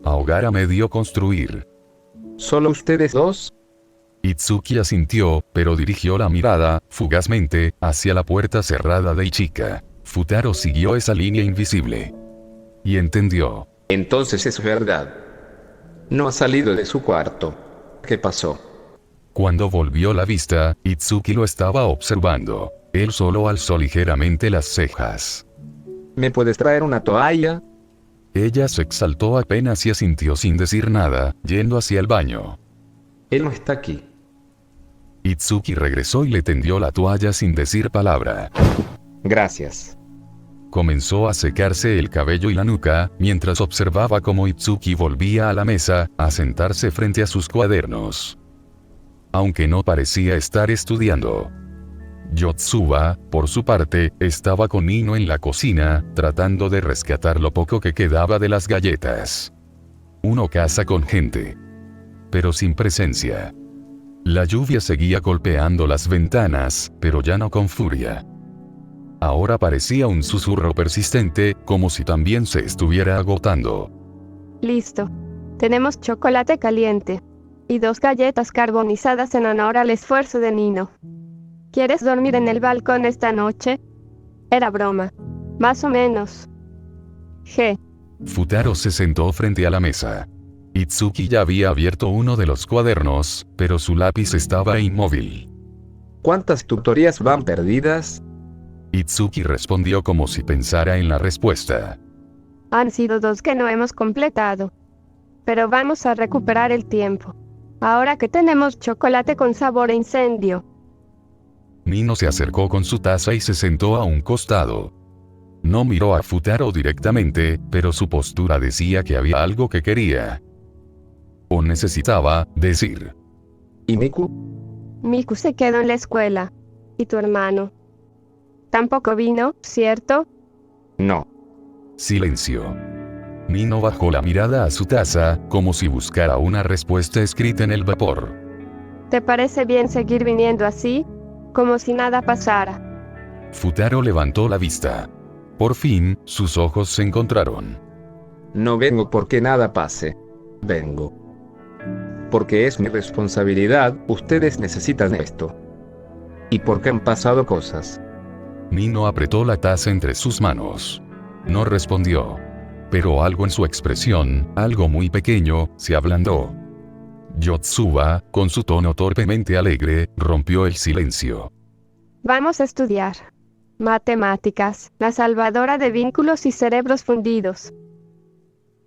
A hogar a medio construir. ¿Solo ustedes dos? Itsuki asintió, pero dirigió la mirada, fugazmente, hacia la puerta cerrada de Ichika. Futaro siguió esa línea invisible. Y entendió. Entonces es verdad. No ha salido de su cuarto. ¿Qué pasó? Cuando volvió la vista, Itsuki lo estaba observando. Él solo alzó ligeramente las cejas. ¿Me puedes traer una toalla? Ella se exaltó apenas y asintió sin decir nada, yendo hacia el baño. Él no está aquí. Itsuki regresó y le tendió la toalla sin decir palabra. Gracias. Comenzó a secarse el cabello y la nuca, mientras observaba cómo Itsuki volvía a la mesa, a sentarse frente a sus cuadernos. Aunque no parecía estar estudiando. Yotsuba, por su parte, estaba con Nino en la cocina, tratando de rescatar lo poco que quedaba de las galletas. Uno caza con gente. Pero sin presencia. La lluvia seguía golpeando las ventanas, pero ya no con furia. Ahora parecía un susurro persistente, como si también se estuviera agotando. Listo. Tenemos chocolate caliente. Y 2 galletas carbonizadas en honor al esfuerzo de Nino. ¿Quieres dormir en el balcón esta noche? Era broma. Más o menos. G. Futaro se sentó frente a la mesa. Itsuki ya había abierto uno de los cuadernos, pero su lápiz estaba inmóvil. ¿Cuántas tutorías van perdidas? Itsuki respondió como si pensara en la respuesta. Han sido 2 que no hemos completado. Pero vamos a recuperar el tiempo. Ahora que tenemos chocolate con sabor a incendio. Nino se acercó con su taza y se sentó a un costado. No miró a Futaro directamente, pero su postura decía que había algo que quería. O necesitaba decir. ¿Y Miku? Miku se quedó en la escuela. ¿Y tu hermano? Tampoco vino, ¿cierto? No. Silencio. Nino bajó la mirada a su taza, como si buscara una respuesta escrita en el vapor. ¿Te parece bien seguir viniendo así? Como si nada pasara. Futaro levantó la vista. Por fin, sus ojos se encontraron. No vengo porque nada pase. Vengo porque es mi responsabilidad, ustedes necesitan esto. Y porque han pasado cosas. Nino apretó la taza entre sus manos. No respondió. Pero algo en su expresión, algo muy pequeño, se ablandó. Yotsuba, con su tono torpemente alegre, rompió el silencio. Vamos a estudiar matemáticas, la salvadora de vínculos y cerebros fundidos.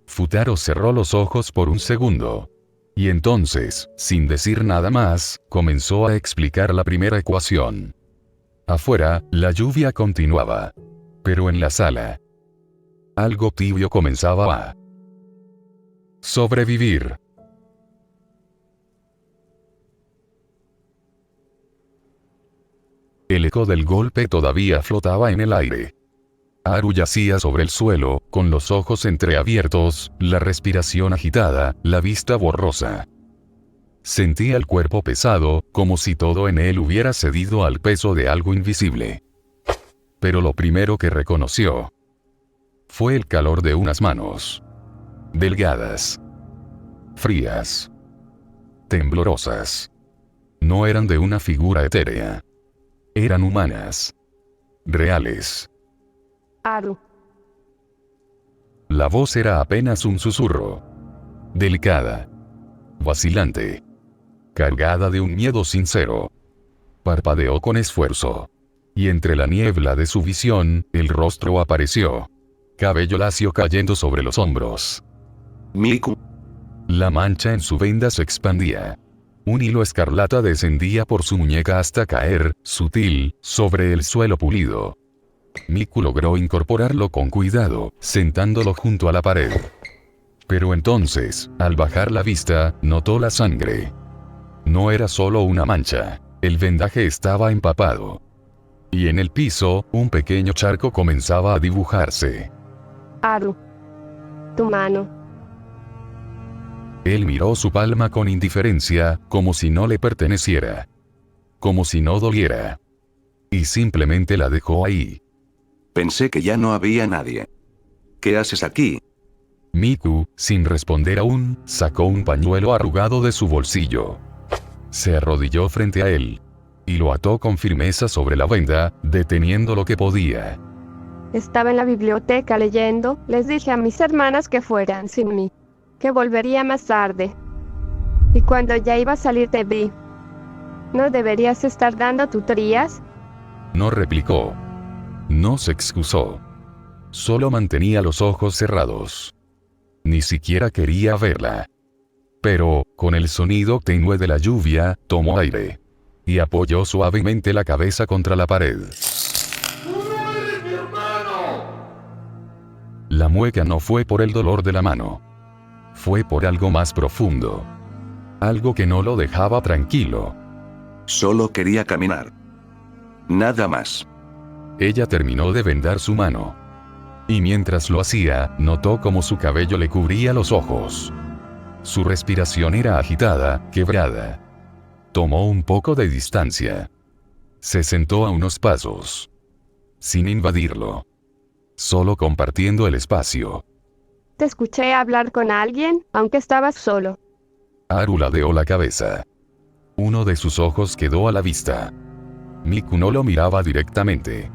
Futaro cerró los ojos por un segundo. Y entonces, sin decir nada más, comenzó a explicar la primera ecuación. Afuera, la lluvia continuaba. Pero en la sala, algo tibio comenzaba a sobrevivir. El eco del golpe todavía flotaba en el aire. Haru yacía sobre el suelo, con los ojos entreabiertos, la respiración agitada, la vista borrosa. Sentía el cuerpo pesado, como si todo en él hubiera cedido al peso de algo invisible. Pero lo primero que reconoció fue el calor de unas manos. Delgadas. Frías. Temblorosas. No eran de una figura etérea. Eran humanas. Reales. Haru. La voz era apenas un susurro. Delicada. Vacilante. Cargada de un miedo sincero. Parpadeó con esfuerzo. Y entre la niebla de su visión, el rostro apareció. Cabello lacio cayendo sobre los hombros. Miku. La mancha en su venda se expandía. Un hilo escarlata descendía por su muñeca hasta caer, sutil, sobre el suelo pulido. Miku logró incorporarlo con cuidado, sentándolo junto a la pared. Pero entonces, al bajar la vista, notó la sangre. No era solo una mancha. El vendaje estaba empapado. Y en el piso, un pequeño charco comenzaba a dibujarse. Haru. Tu mano. Él miró su palma con indiferencia, como si no le perteneciera. Como si no doliera. Y simplemente la dejó ahí. Pensé que ya no había nadie. ¿Qué haces aquí? Miku, sin responder aún, sacó un pañuelo arrugado de su bolsillo. Se arrodilló frente a él. Y lo ató con firmeza sobre la venda, deteniendo lo que podía. Estaba en la biblioteca leyendo, les dije a mis hermanas que fueran sin mí. Que volvería más tarde. Y cuando ya iba a salir te vi. ¿No deberías estar dando tutorías? No replicó. No se excusó. Solo mantenía los ojos cerrados. Ni siquiera quería verla. Pero, con el sonido tenue de la lluvia, tomó aire. Y apoyó suavemente la cabeza contra la pared. La mueca no fue por el dolor de la mano. Fue por algo más profundo. Algo que no lo dejaba tranquilo. Solo quería caminar. Nada más. Ella terminó de vendar su mano. Y mientras lo hacía, notó como su cabello le cubría los ojos. Su respiración era agitada, quebrada. Tomó un poco de distancia. Se sentó a unos pasos. Sin invadirlo. Solo compartiendo el espacio. Te escuché hablar con alguien, aunque estabas solo. Haru ladeó la cabeza. Uno de sus ojos quedó a la vista. Miku no lo miraba directamente.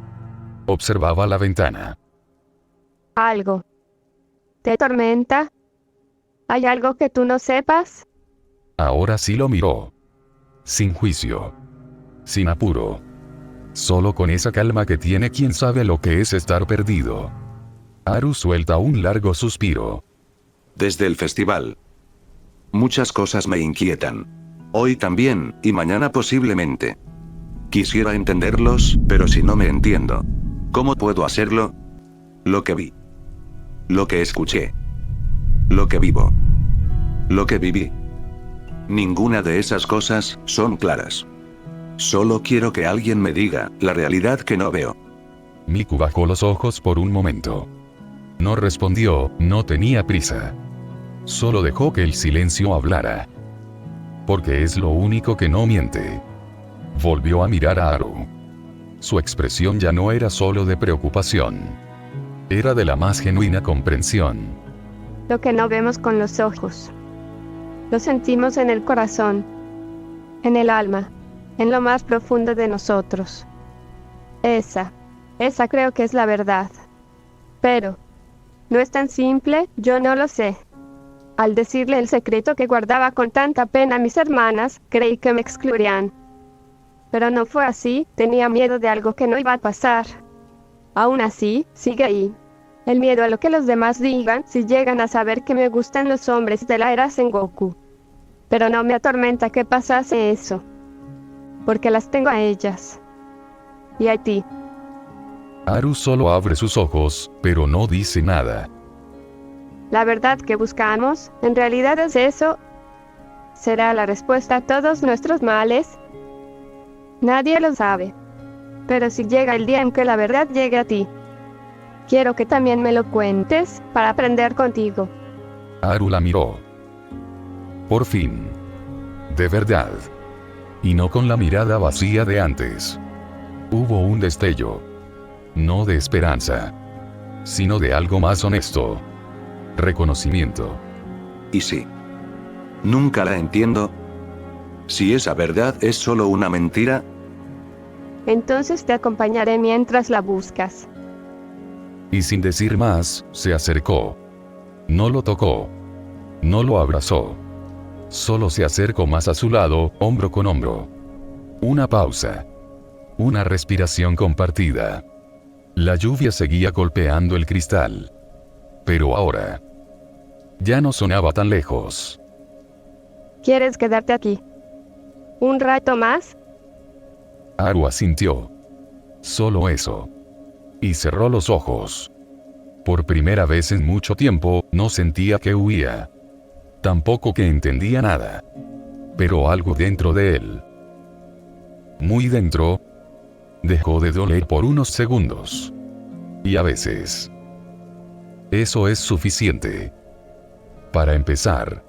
Observaba la ventana. Algo. ¿Te atormenta? ¿Hay algo que tú no sepas? Ahora sí lo miró. Sin juicio. Sin apuro. Solo con esa calma que tiene quien sabe lo que es estar perdido. Haru suelta un largo suspiro. Desde el festival. Muchas cosas me inquietan. Hoy también, y mañana posiblemente. Quisiera entenderlos, pero si no me entiendo, ¿cómo puedo hacerlo? Lo que vi. Lo que escuché. Lo que vivo. Lo que viví. Ninguna de esas cosas son claras. Solo quiero que alguien me diga la realidad que no veo. Miku bajó los ojos por un momento. No respondió, no tenía prisa. Solo dejó que el silencio hablara. Porque es lo único que no miente. Volvió a mirar a Haru. Su expresión ya no era solo de preocupación. Era de la más genuina comprensión. lo que no vemos con los ojos. Lo sentimos en el corazón, en el alma, en lo más profundo de nosotros. Esa creo que es la verdad. Pero, ¿no es tan simple? Yo no lo sé. Al decirle el secreto que guardaba con tanta pena a mis hermanas, creí que me excluirían. Pero no fue así, tenía miedo de algo que no iba a pasar. Aún así, sigue ahí. El miedo a lo que los demás digan si llegan a saber que me gustan los hombres de la era Sengoku. Pero no me atormenta que pasase eso. Porque las tengo a ellas. Y a ti. Haru solo abre sus ojos, pero no dice nada. La verdad que buscamos, en realidad es eso. ¿Será la respuesta a todos nuestros males? Nadie lo sabe. Pero si llega el día en que la verdad llegue a ti, quiero que también me lo cuentes, para aprender contigo. Haru la miró. Por fin. De verdad. Y no con la mirada vacía de antes. Hubo un destello. No de esperanza, sino de algo más honesto. Reconocimiento. Y sí. Nunca la entiendo. Si esa verdad es solo una mentira, Entonces te acompañaré mientras la buscas. Y sin decir más, se acercó. No lo tocó. No lo abrazó. Solo se acercó más a su lado, hombro con hombro. Una pausa. Una respiración compartida. La lluvia seguía golpeando el cristal. Pero ahora ya no sonaba tan lejos. ¿Quieres quedarte aquí un rato más? Haru asintió. Solo eso. Y cerró los ojos. Por primera vez en mucho tiempo, no sentía que huía. Tampoco que entendía nada. Pero algo dentro de él, muy dentro, dejó de doler por unos segundos. Y a veces, eso es suficiente. Para empezar.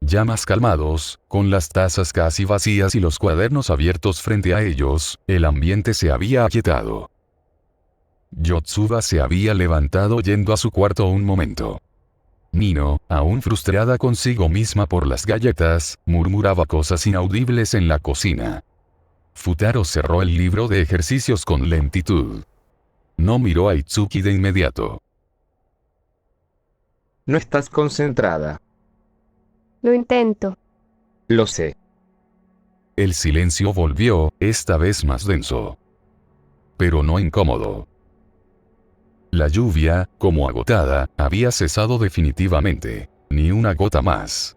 Ya más calmados, con las tazas casi vacías y los cuadernos abiertos frente a ellos, el ambiente se había aquietado. Yotsuba se había levantado yendo a su cuarto un momento. Nino, aún frustrada consigo misma por las galletas, murmuraba cosas inaudibles en la cocina. Futaro cerró el libro de ejercicios con lentitud. No miró a Itsuki de inmediato. No estás concentrada. Lo intento. Lo sé. El silencio volvió, esta vez más denso. Pero no incómodo. La lluvia, como agotada, había cesado definitivamente. Ni una gota más.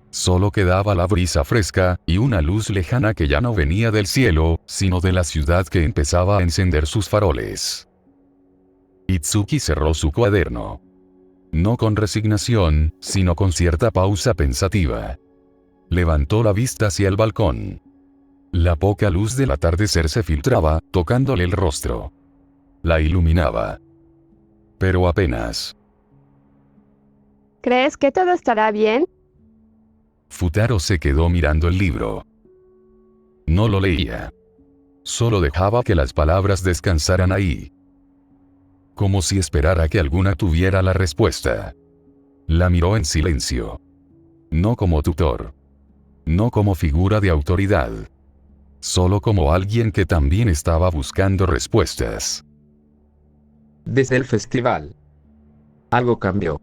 Solo quedaba la brisa fresca, y una luz lejana que ya no venía del cielo, sino de la ciudad que empezaba a encender sus faroles. Itsuki cerró su cuaderno. No con resignación, sino con cierta pausa pensativa. Levantó la vista hacia el balcón. La poca luz del atardecer se filtraba, tocándole el rostro. La iluminaba. Pero apenas. ¿Crees que todo estará bien? Futaro se quedó mirando el libro. No lo leía. Solo dejaba que las palabras descansaran ahí. Como si esperara que alguna tuviera la respuesta. La miró en silencio. No como tutor. No como figura de autoridad. Solo como alguien que también estaba buscando respuestas. Desde el festival, algo cambió.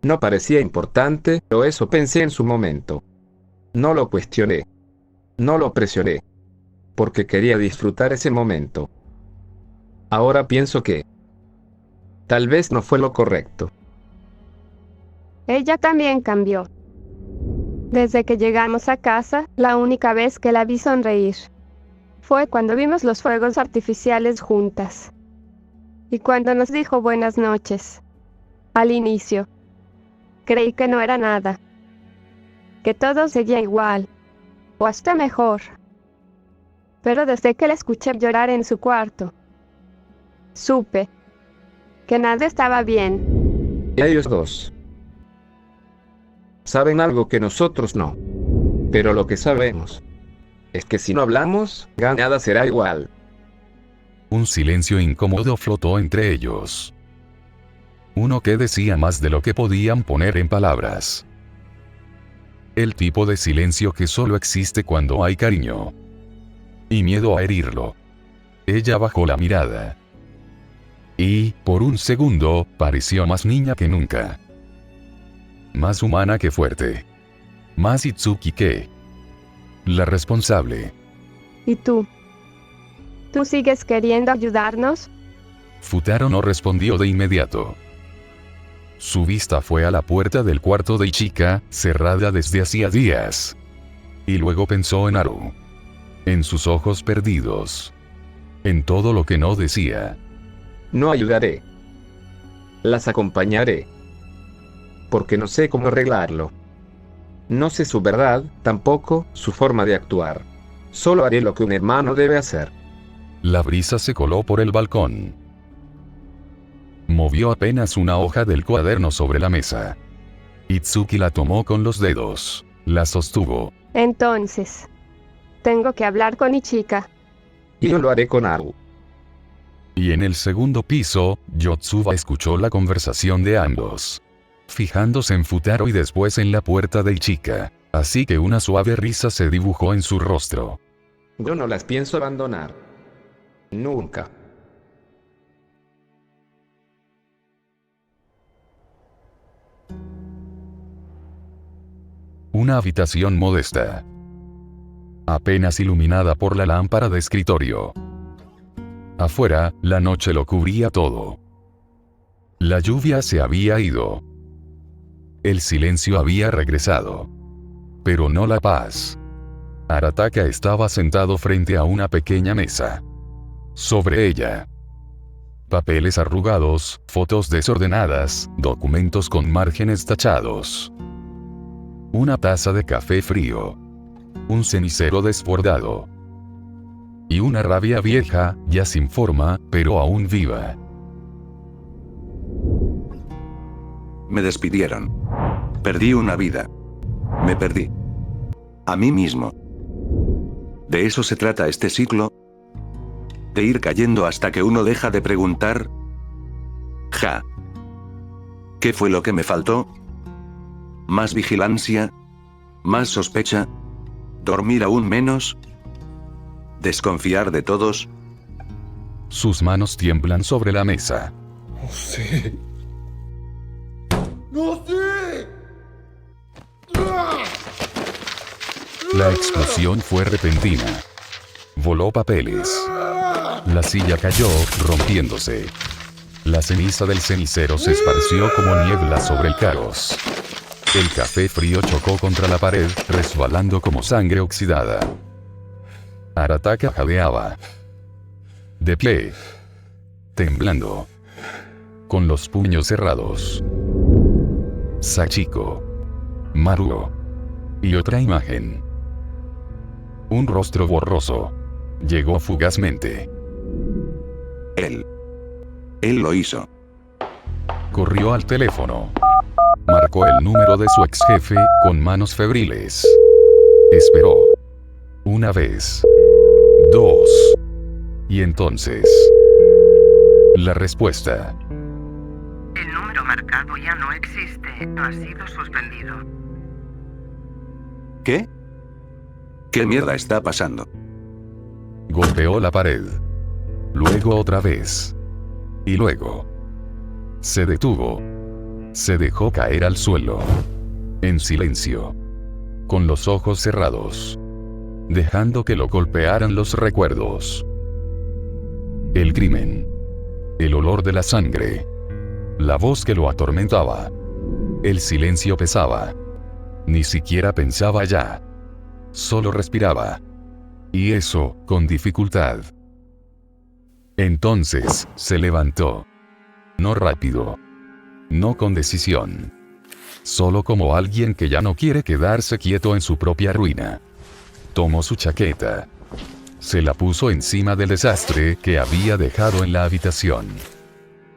No parecía importante, pero eso pensé en su momento. No lo cuestioné. No lo presioné. Porque quería disfrutar ese momento. Ahora pienso que tal vez no fue lo correcto. Ella también cambió. Desde que llegamos a casa, la única vez que la vi sonreír fue cuando vimos los fuegos artificiales juntas. Y cuando nos dijo buenas noches, al inicio, creí que no era nada, que todo seguía igual, o hasta mejor. Pero desde que la escuché llorar en su cuarto, supe que nada estaba bien. Ellos dos saben algo que nosotros no. Pero lo que sabemos es que si no hablamos, nada será igual. Un silencio incómodo flotó entre ellos. Uno que decía más de lo que podían poner en palabras. El tipo de silencio que solo existe cuando hay cariño y miedo a herirlo. Ella bajó la mirada. Y, por un segundo, pareció más niña que nunca. Más humana que fuerte. Más Itsuki que la responsable. ¿Y tú? ¿Tú sigues queriendo ayudarnos? Futaro no respondió de inmediato. Su vista fue a la puerta del cuarto de Ichika, cerrada desde hacía días. Y luego pensó en Haru. En sus ojos perdidos. En todo lo que no decía. No ayudaré. Las acompañaré. Porque no sé cómo arreglarlo. No sé su verdad, tampoco su forma de actuar. Solo haré lo que un hermano debe hacer. La brisa se coló por el balcón. Movió apenas una hoja del cuaderno sobre la mesa. Itsuki la tomó con los dedos. La sostuvo. Entonces, tengo que hablar con Ichika. Y yo lo haré con Haru. Y en el segundo piso, Yotsuba escuchó la conversación de ambos. Fijándose en Futaro y después en la puerta de Ichika. Así que una suave risa se dibujó en su rostro. Yo no las pienso abandonar. Nunca. Una habitación modesta. Apenas iluminada por la lámpara de escritorio. Afuera, la noche lo cubría todo. La lluvia se había ido. El silencio había regresado. Pero no la paz. Arataka estaba sentado frente a una pequeña mesa. Sobre ella, papeles arrugados, fotos desordenadas, documentos con márgenes tachados. Una taza de café frío. Un cenicero desbordado. Y una rabia vieja, ya sin forma, pero aún viva. Me despidieron. Perdí una vida. Me perdí. A mí mismo. ¿De eso se trata este ciclo? ¿De ir cayendo hasta que uno deja de preguntar? Ja. ¿Qué fue lo que me faltó? ¿Más vigilancia? ¿Más sospecha? ¿Dormir aún menos? ¿Desconfiar de todos? Sus manos tiemblan sobre la mesa. No sé. ¡No sé! La explosión fue repentina. Voló papeles. La silla cayó, rompiéndose. La ceniza del cenicero se esparció como niebla sobre el caos. El café frío chocó contra la pared, resbalando como sangre oxidada. Arataka jadeaba. De pie. Temblando. Con los puños cerrados. Sachiko. Maruo. Y otra imagen. Un rostro borroso. Llegó fugazmente. Él lo hizo. Corrió al teléfono. Marcó el número de su ex jefe, con manos febriles. Esperó. Una vez. Dos. Y entonces. La respuesta. El número marcado ya no existe. Ha sido suspendido. ¿Qué? ¿Qué mierda está pasando? Golpeó la pared. Luego otra vez. Y luego. Se detuvo. Se dejó caer al suelo. En silencio. Con los ojos cerrados. Dejando que lo golpearan los recuerdos. El crimen. El olor de la sangre. La voz que lo atormentaba. El silencio pesaba. Ni siquiera pensaba ya. Solo respiraba. Y eso, con dificultad. Entonces, se levantó. No rápido. No con decisión. Solo como alguien que ya no quiere quedarse quieto en su propia ruina. Tomó su chaqueta. Se la puso encima del desastre que había dejado en la habitación.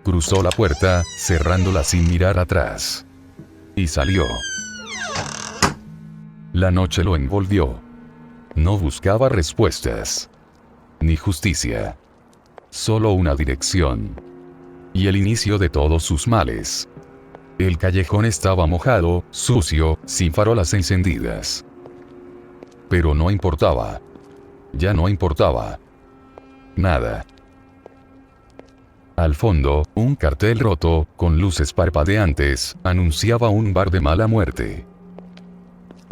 Cruzó la puerta, cerrándola sin mirar atrás. Y salió. La noche lo envolvió. No buscaba respuestas. Ni justicia. Solo una dirección. Y el inicio de todos sus males. El callejón estaba mojado, sucio, sin farolas encendidas. Pero no importaba. Ya no importaba. Nada. Al fondo, un cartel roto, con luces parpadeantes, anunciaba un bar de mala muerte.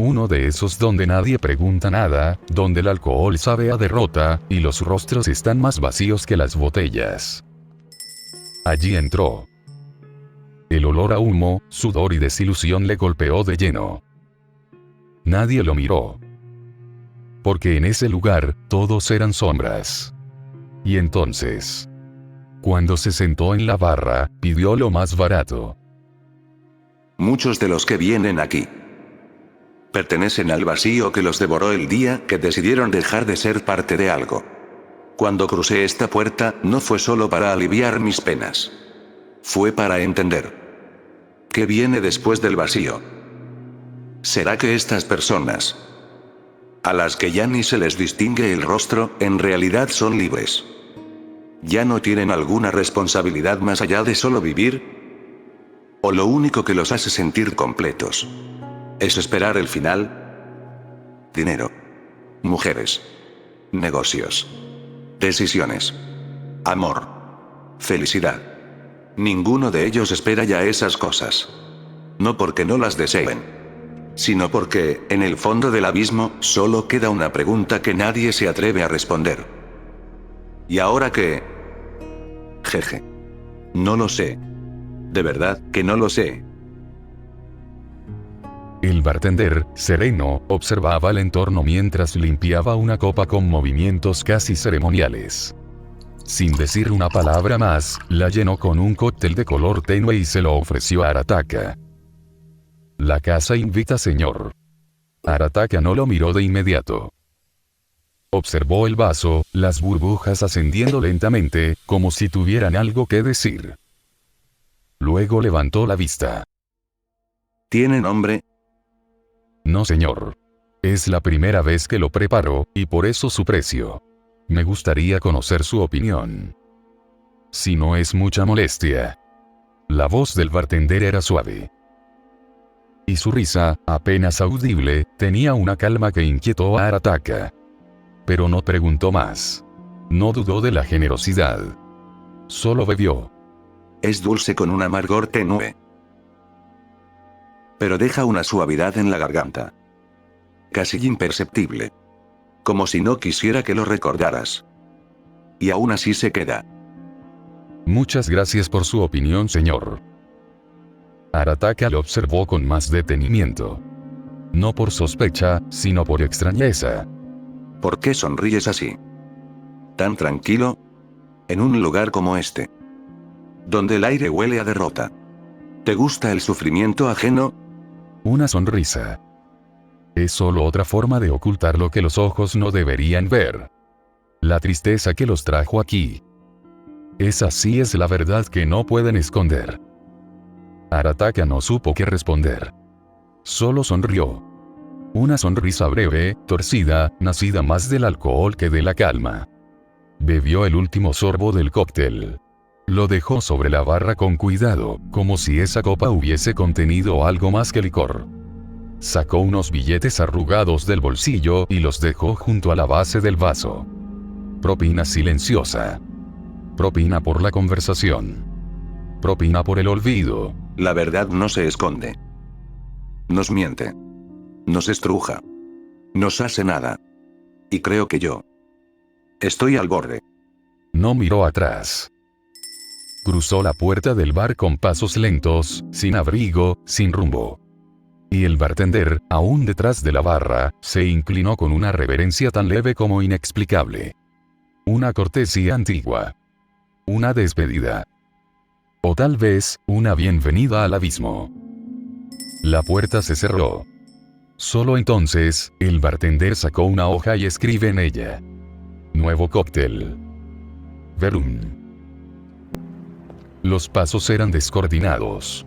Uno de esos donde nadie pregunta nada, donde el alcohol sabe a derrota, y los rostros están más vacíos que las botellas. Allí entró. El olor a humo, sudor y desilusión le golpeó de lleno. Nadie lo miró. Porque en ese lugar, todos eran sombras. Y entonces, cuando se sentó en la barra, pidió lo más barato. Muchos de los que vienen aquí pertenecen al vacío que los devoró el día que decidieron dejar de ser parte de algo. Cuando crucé esta puerta, no fue solo para aliviar mis penas. Fue para entender. ¿Qué viene después del vacío? ¿Será que estas personas, a las que ya ni se les distingue el rostro, en realidad son libres? ¿Ya no tienen alguna responsabilidad más allá de solo vivir? ¿O lo único que los hace sentir completos es esperar el final? Dinero. Mujeres. Negocios. Decisiones. Amor. Felicidad. Ninguno de ellos espera ya esas cosas. No porque no las deseen, sino porque, en el fondo del abismo, solo queda una pregunta que nadie se atreve a responder. ¿Y ahora qué? Jeje. No lo sé. De verdad que no lo sé. El bartender, sereno, observaba el entorno mientras limpiaba una copa con movimientos casi ceremoniales. Sin decir una palabra más, la llenó con un cóctel de color tenue y se lo ofreció a Arataka. La casa invita, señor. Arataka no lo miró de inmediato. Observó el vaso, las burbujas ascendiendo lentamente, como si tuvieran algo que decir. Luego levantó la vista. ¿Tiene nombre? No, señor. Es la primera vez que lo preparo, y por eso su precio. Me gustaría conocer su opinión. Si no es mucha molestia. La voz del bartender era suave. Y su risa, apenas audible, tenía una calma que inquietó a Arataka. Pero no preguntó más. No dudó de la generosidad. Solo bebió. Es dulce con un amargor tenue. Pero deja una suavidad en la garganta. Casi imperceptible. Como si no quisiera que lo recordaras. Y aún así se queda. Muchas gracias por su opinión, señor. Arataka lo observó con más detenimiento. No por sospecha, sino por extrañeza. ¿Por qué sonríes así? ¿Tan tranquilo? En un lugar como este. Donde el aire huele a derrota. ¿Te gusta el sufrimiento ajeno? Una sonrisa. Es solo otra forma de ocultar lo que los ojos no deberían ver. La tristeza que los trajo aquí. Esa sí es la verdad que no pueden esconder. Arataka no supo qué responder. Solo sonrió. Una sonrisa breve, torcida, nacida más del alcohol que de la calma. Bebió el último sorbo del cóctel. Lo dejó sobre la barra con cuidado, como si esa copa hubiese contenido algo más que licor. Sacó unos billetes arrugados del bolsillo y los dejó junto a la base del vaso. Propina silenciosa. Propina por la conversación. Propina por el olvido. La verdad no se esconde. Nos miente. Nos estruja. Nos hace nada. Y creo que yo estoy al borde. No miró atrás. Cruzó la puerta del bar con pasos lentos, sin abrigo, sin rumbo. Y el bartender, aún detrás de la barra, se inclinó con una reverencia tan leve como inexplicable. Una cortesía antigua. Una despedida. O tal vez, una bienvenida al abismo. La puerta se cerró. Solo entonces, el bartender sacó una hoja y escribe en ella: nuevo cóctel. Verum. Los pasos eran descoordinados.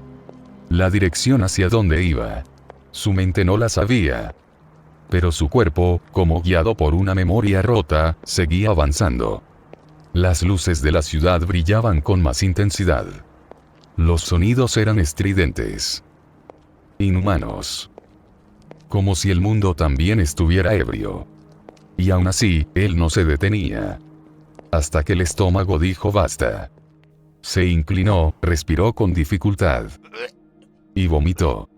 La dirección hacia donde iba. Su mente no la sabía. Pero su cuerpo, como guiado por una memoria rota, seguía avanzando. Las luces de la ciudad brillaban con más intensidad. Los sonidos eran estridentes. Inhumanos. Como si el mundo también estuviera ebrio. Y aún así, él no se detenía. Hasta que el estómago dijo basta. Se inclinó, respiró con dificultad. Y vomitó.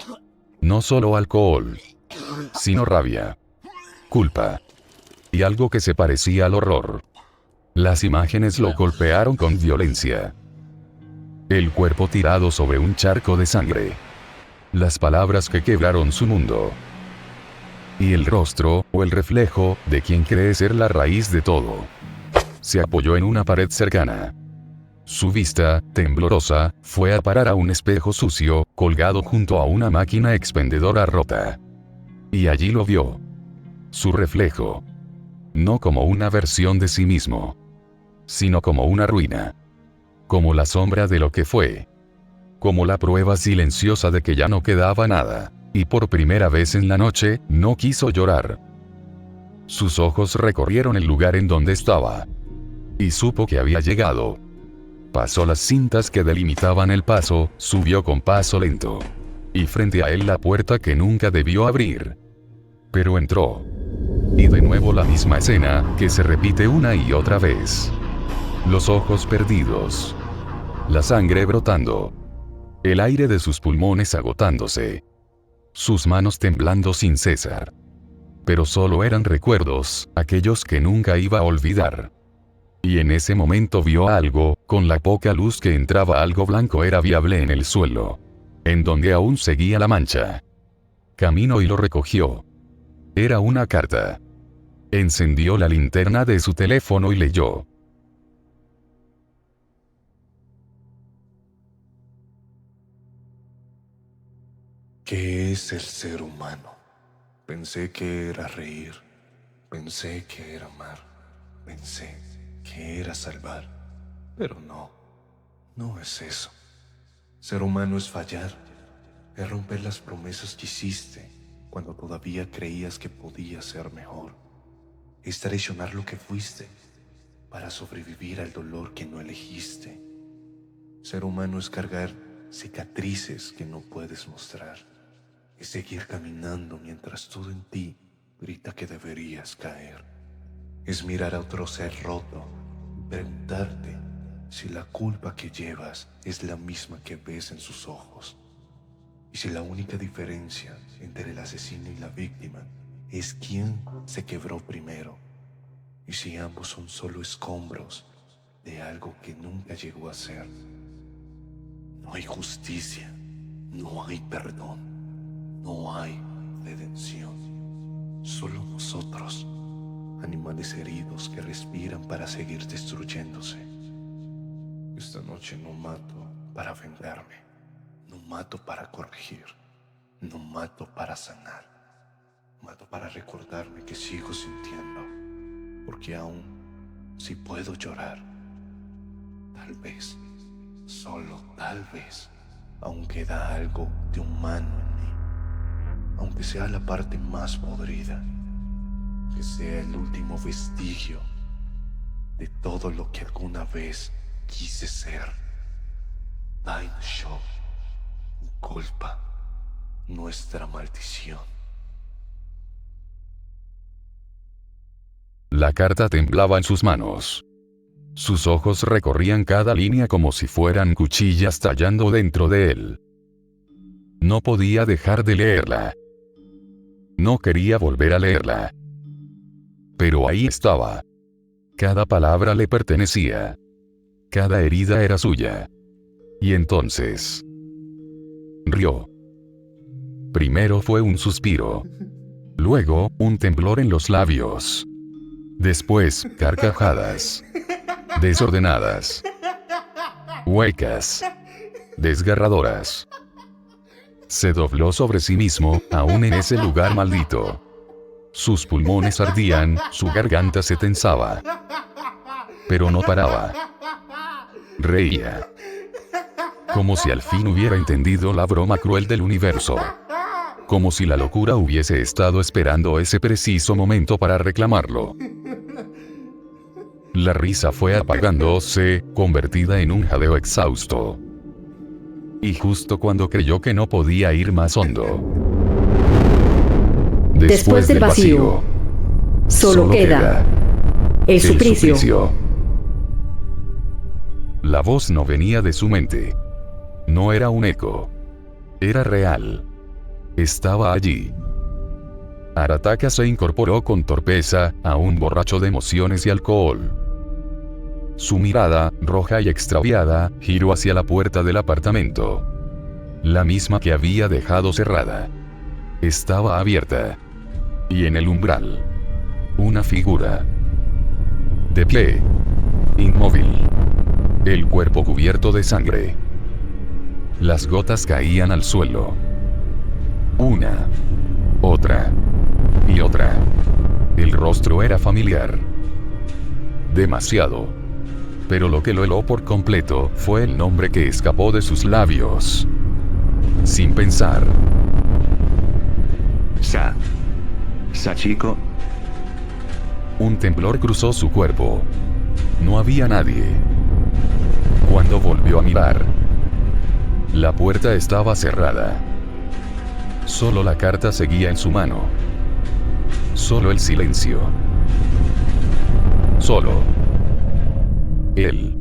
No solo alcohol, sino rabia, culpa. Y algo que se parecía al horror. Las imágenes lo golpearon con violencia. El cuerpo tirado sobre un charco de sangre. Las palabras que quebraron su mundo. Y el rostro, o el reflejo, de quien cree ser la raíz de todo. Se apoyó en una pared cercana. Su vista, temblorosa, fue a parar a un espejo sucio, colgado junto a una máquina expendedora rota. Y allí lo vio. Su reflejo. No como una versión de sí mismo, sino como una ruina. Como la sombra de lo que fue. Como la prueba silenciosa de que ya no quedaba nada. Y por primera vez en la noche, no quiso llorar. Sus ojos recorrieron el lugar en donde estaba. Y supo que había llegado. Pasó las cintas que delimitaban el paso, subió con paso lento. Y frente a él la puerta que nunca debió abrir. Pero entró. Y de nuevo la misma escena, que se repite una y otra vez. Los ojos perdidos. La sangre brotando. El aire de sus pulmones agotándose. Sus manos temblando sin cesar. Pero solo eran recuerdos, aquellos que nunca iba a olvidar. Y en ese momento vio algo, con la poca luz que entraba algo blanco era viable en el suelo. En donde aún seguía la mancha. Caminó y lo recogió. Era una carta. Encendió la linterna de su teléfono y leyó. ¿Qué es el ser humano? Pensé que era reír. Pensé que era amar. Pensé que era salvar. Pero no, no es eso. Ser humano es fallar. Es romper las promesas que hiciste cuando todavía creías que podías ser mejor. Es traicionar lo que fuiste para sobrevivir al dolor que no elegiste. Ser humano es cargar cicatrices que no puedes mostrar. Es seguir caminando mientras todo en ti grita que deberías caer. Es mirar a otro ser roto y preguntarte si la culpa que llevas es la misma que ves en sus ojos. Y si la única diferencia entre el asesino y la víctima es quién se quebró primero. Y si ambos son solo escombros de algo que nunca llegó a ser. No hay justicia, no hay perdón. No hay redención. Solo nosotros, animales heridos que respiran para seguir destruyéndose. Esta noche no mato para vengarme. No mato para corregir. No mato para sanar. Mato para recordarme que sigo sintiendo. Porque aún, si puedo llorar, tal vez, solo tal vez, aún queda algo de humano en mí. Aunque sea la parte más podrida, que sea el último vestigio de todo lo que alguna vez quise ser. Dinosaur, mi culpa, nuestra maldición. La carta temblaba en sus manos. Sus ojos recorrían cada línea como si fueran cuchillas tallando dentro de él. No podía dejar de leerla. No quería volver a leerla. Pero ahí estaba. Cada palabra le pertenecía. Cada herida era suya. Y entonces... rió. Primero fue un suspiro. Luego, un temblor en los labios. Después, carcajadas. Desordenadas. huecas, desgarradoras. Se dobló sobre sí mismo, aún en ese lugar maldito. Sus pulmones ardían, su garganta se tensaba. Pero no paraba. Reía. Como si al fin hubiera entendido la broma cruel del universo. Como si la locura hubiese estado esperando ese preciso momento para reclamarlo. La risa fue apagándose, convertida en un jadeo exhausto. Y justo cuando creyó que no podía ir más hondo. Después del vacío, solo queda el suplicio. La voz no venía de su mente. No era un eco. Era real. Estaba allí. Arataka se incorporó con torpeza, aún borracho de emociones y alcohol. Su mirada, roja y extraviada, giró hacia la puerta del apartamento. La misma que había dejado cerrada. Estaba abierta. Y en el umbral, una figura. De pie. Inmóvil. El cuerpo cubierto de sangre. Las gotas caían al suelo. Una. Otra. Y otra. El rostro era familiar. Demasiado. Pero lo que lo heló por completo fue el nombre que escapó de sus labios. Sin pensar. Sachiko. Un temblor cruzó su cuerpo. No había nadie. Cuando volvió a mirar, la puerta estaba cerrada. Solo la carta seguía en su mano. Solo el silencio. Solo él.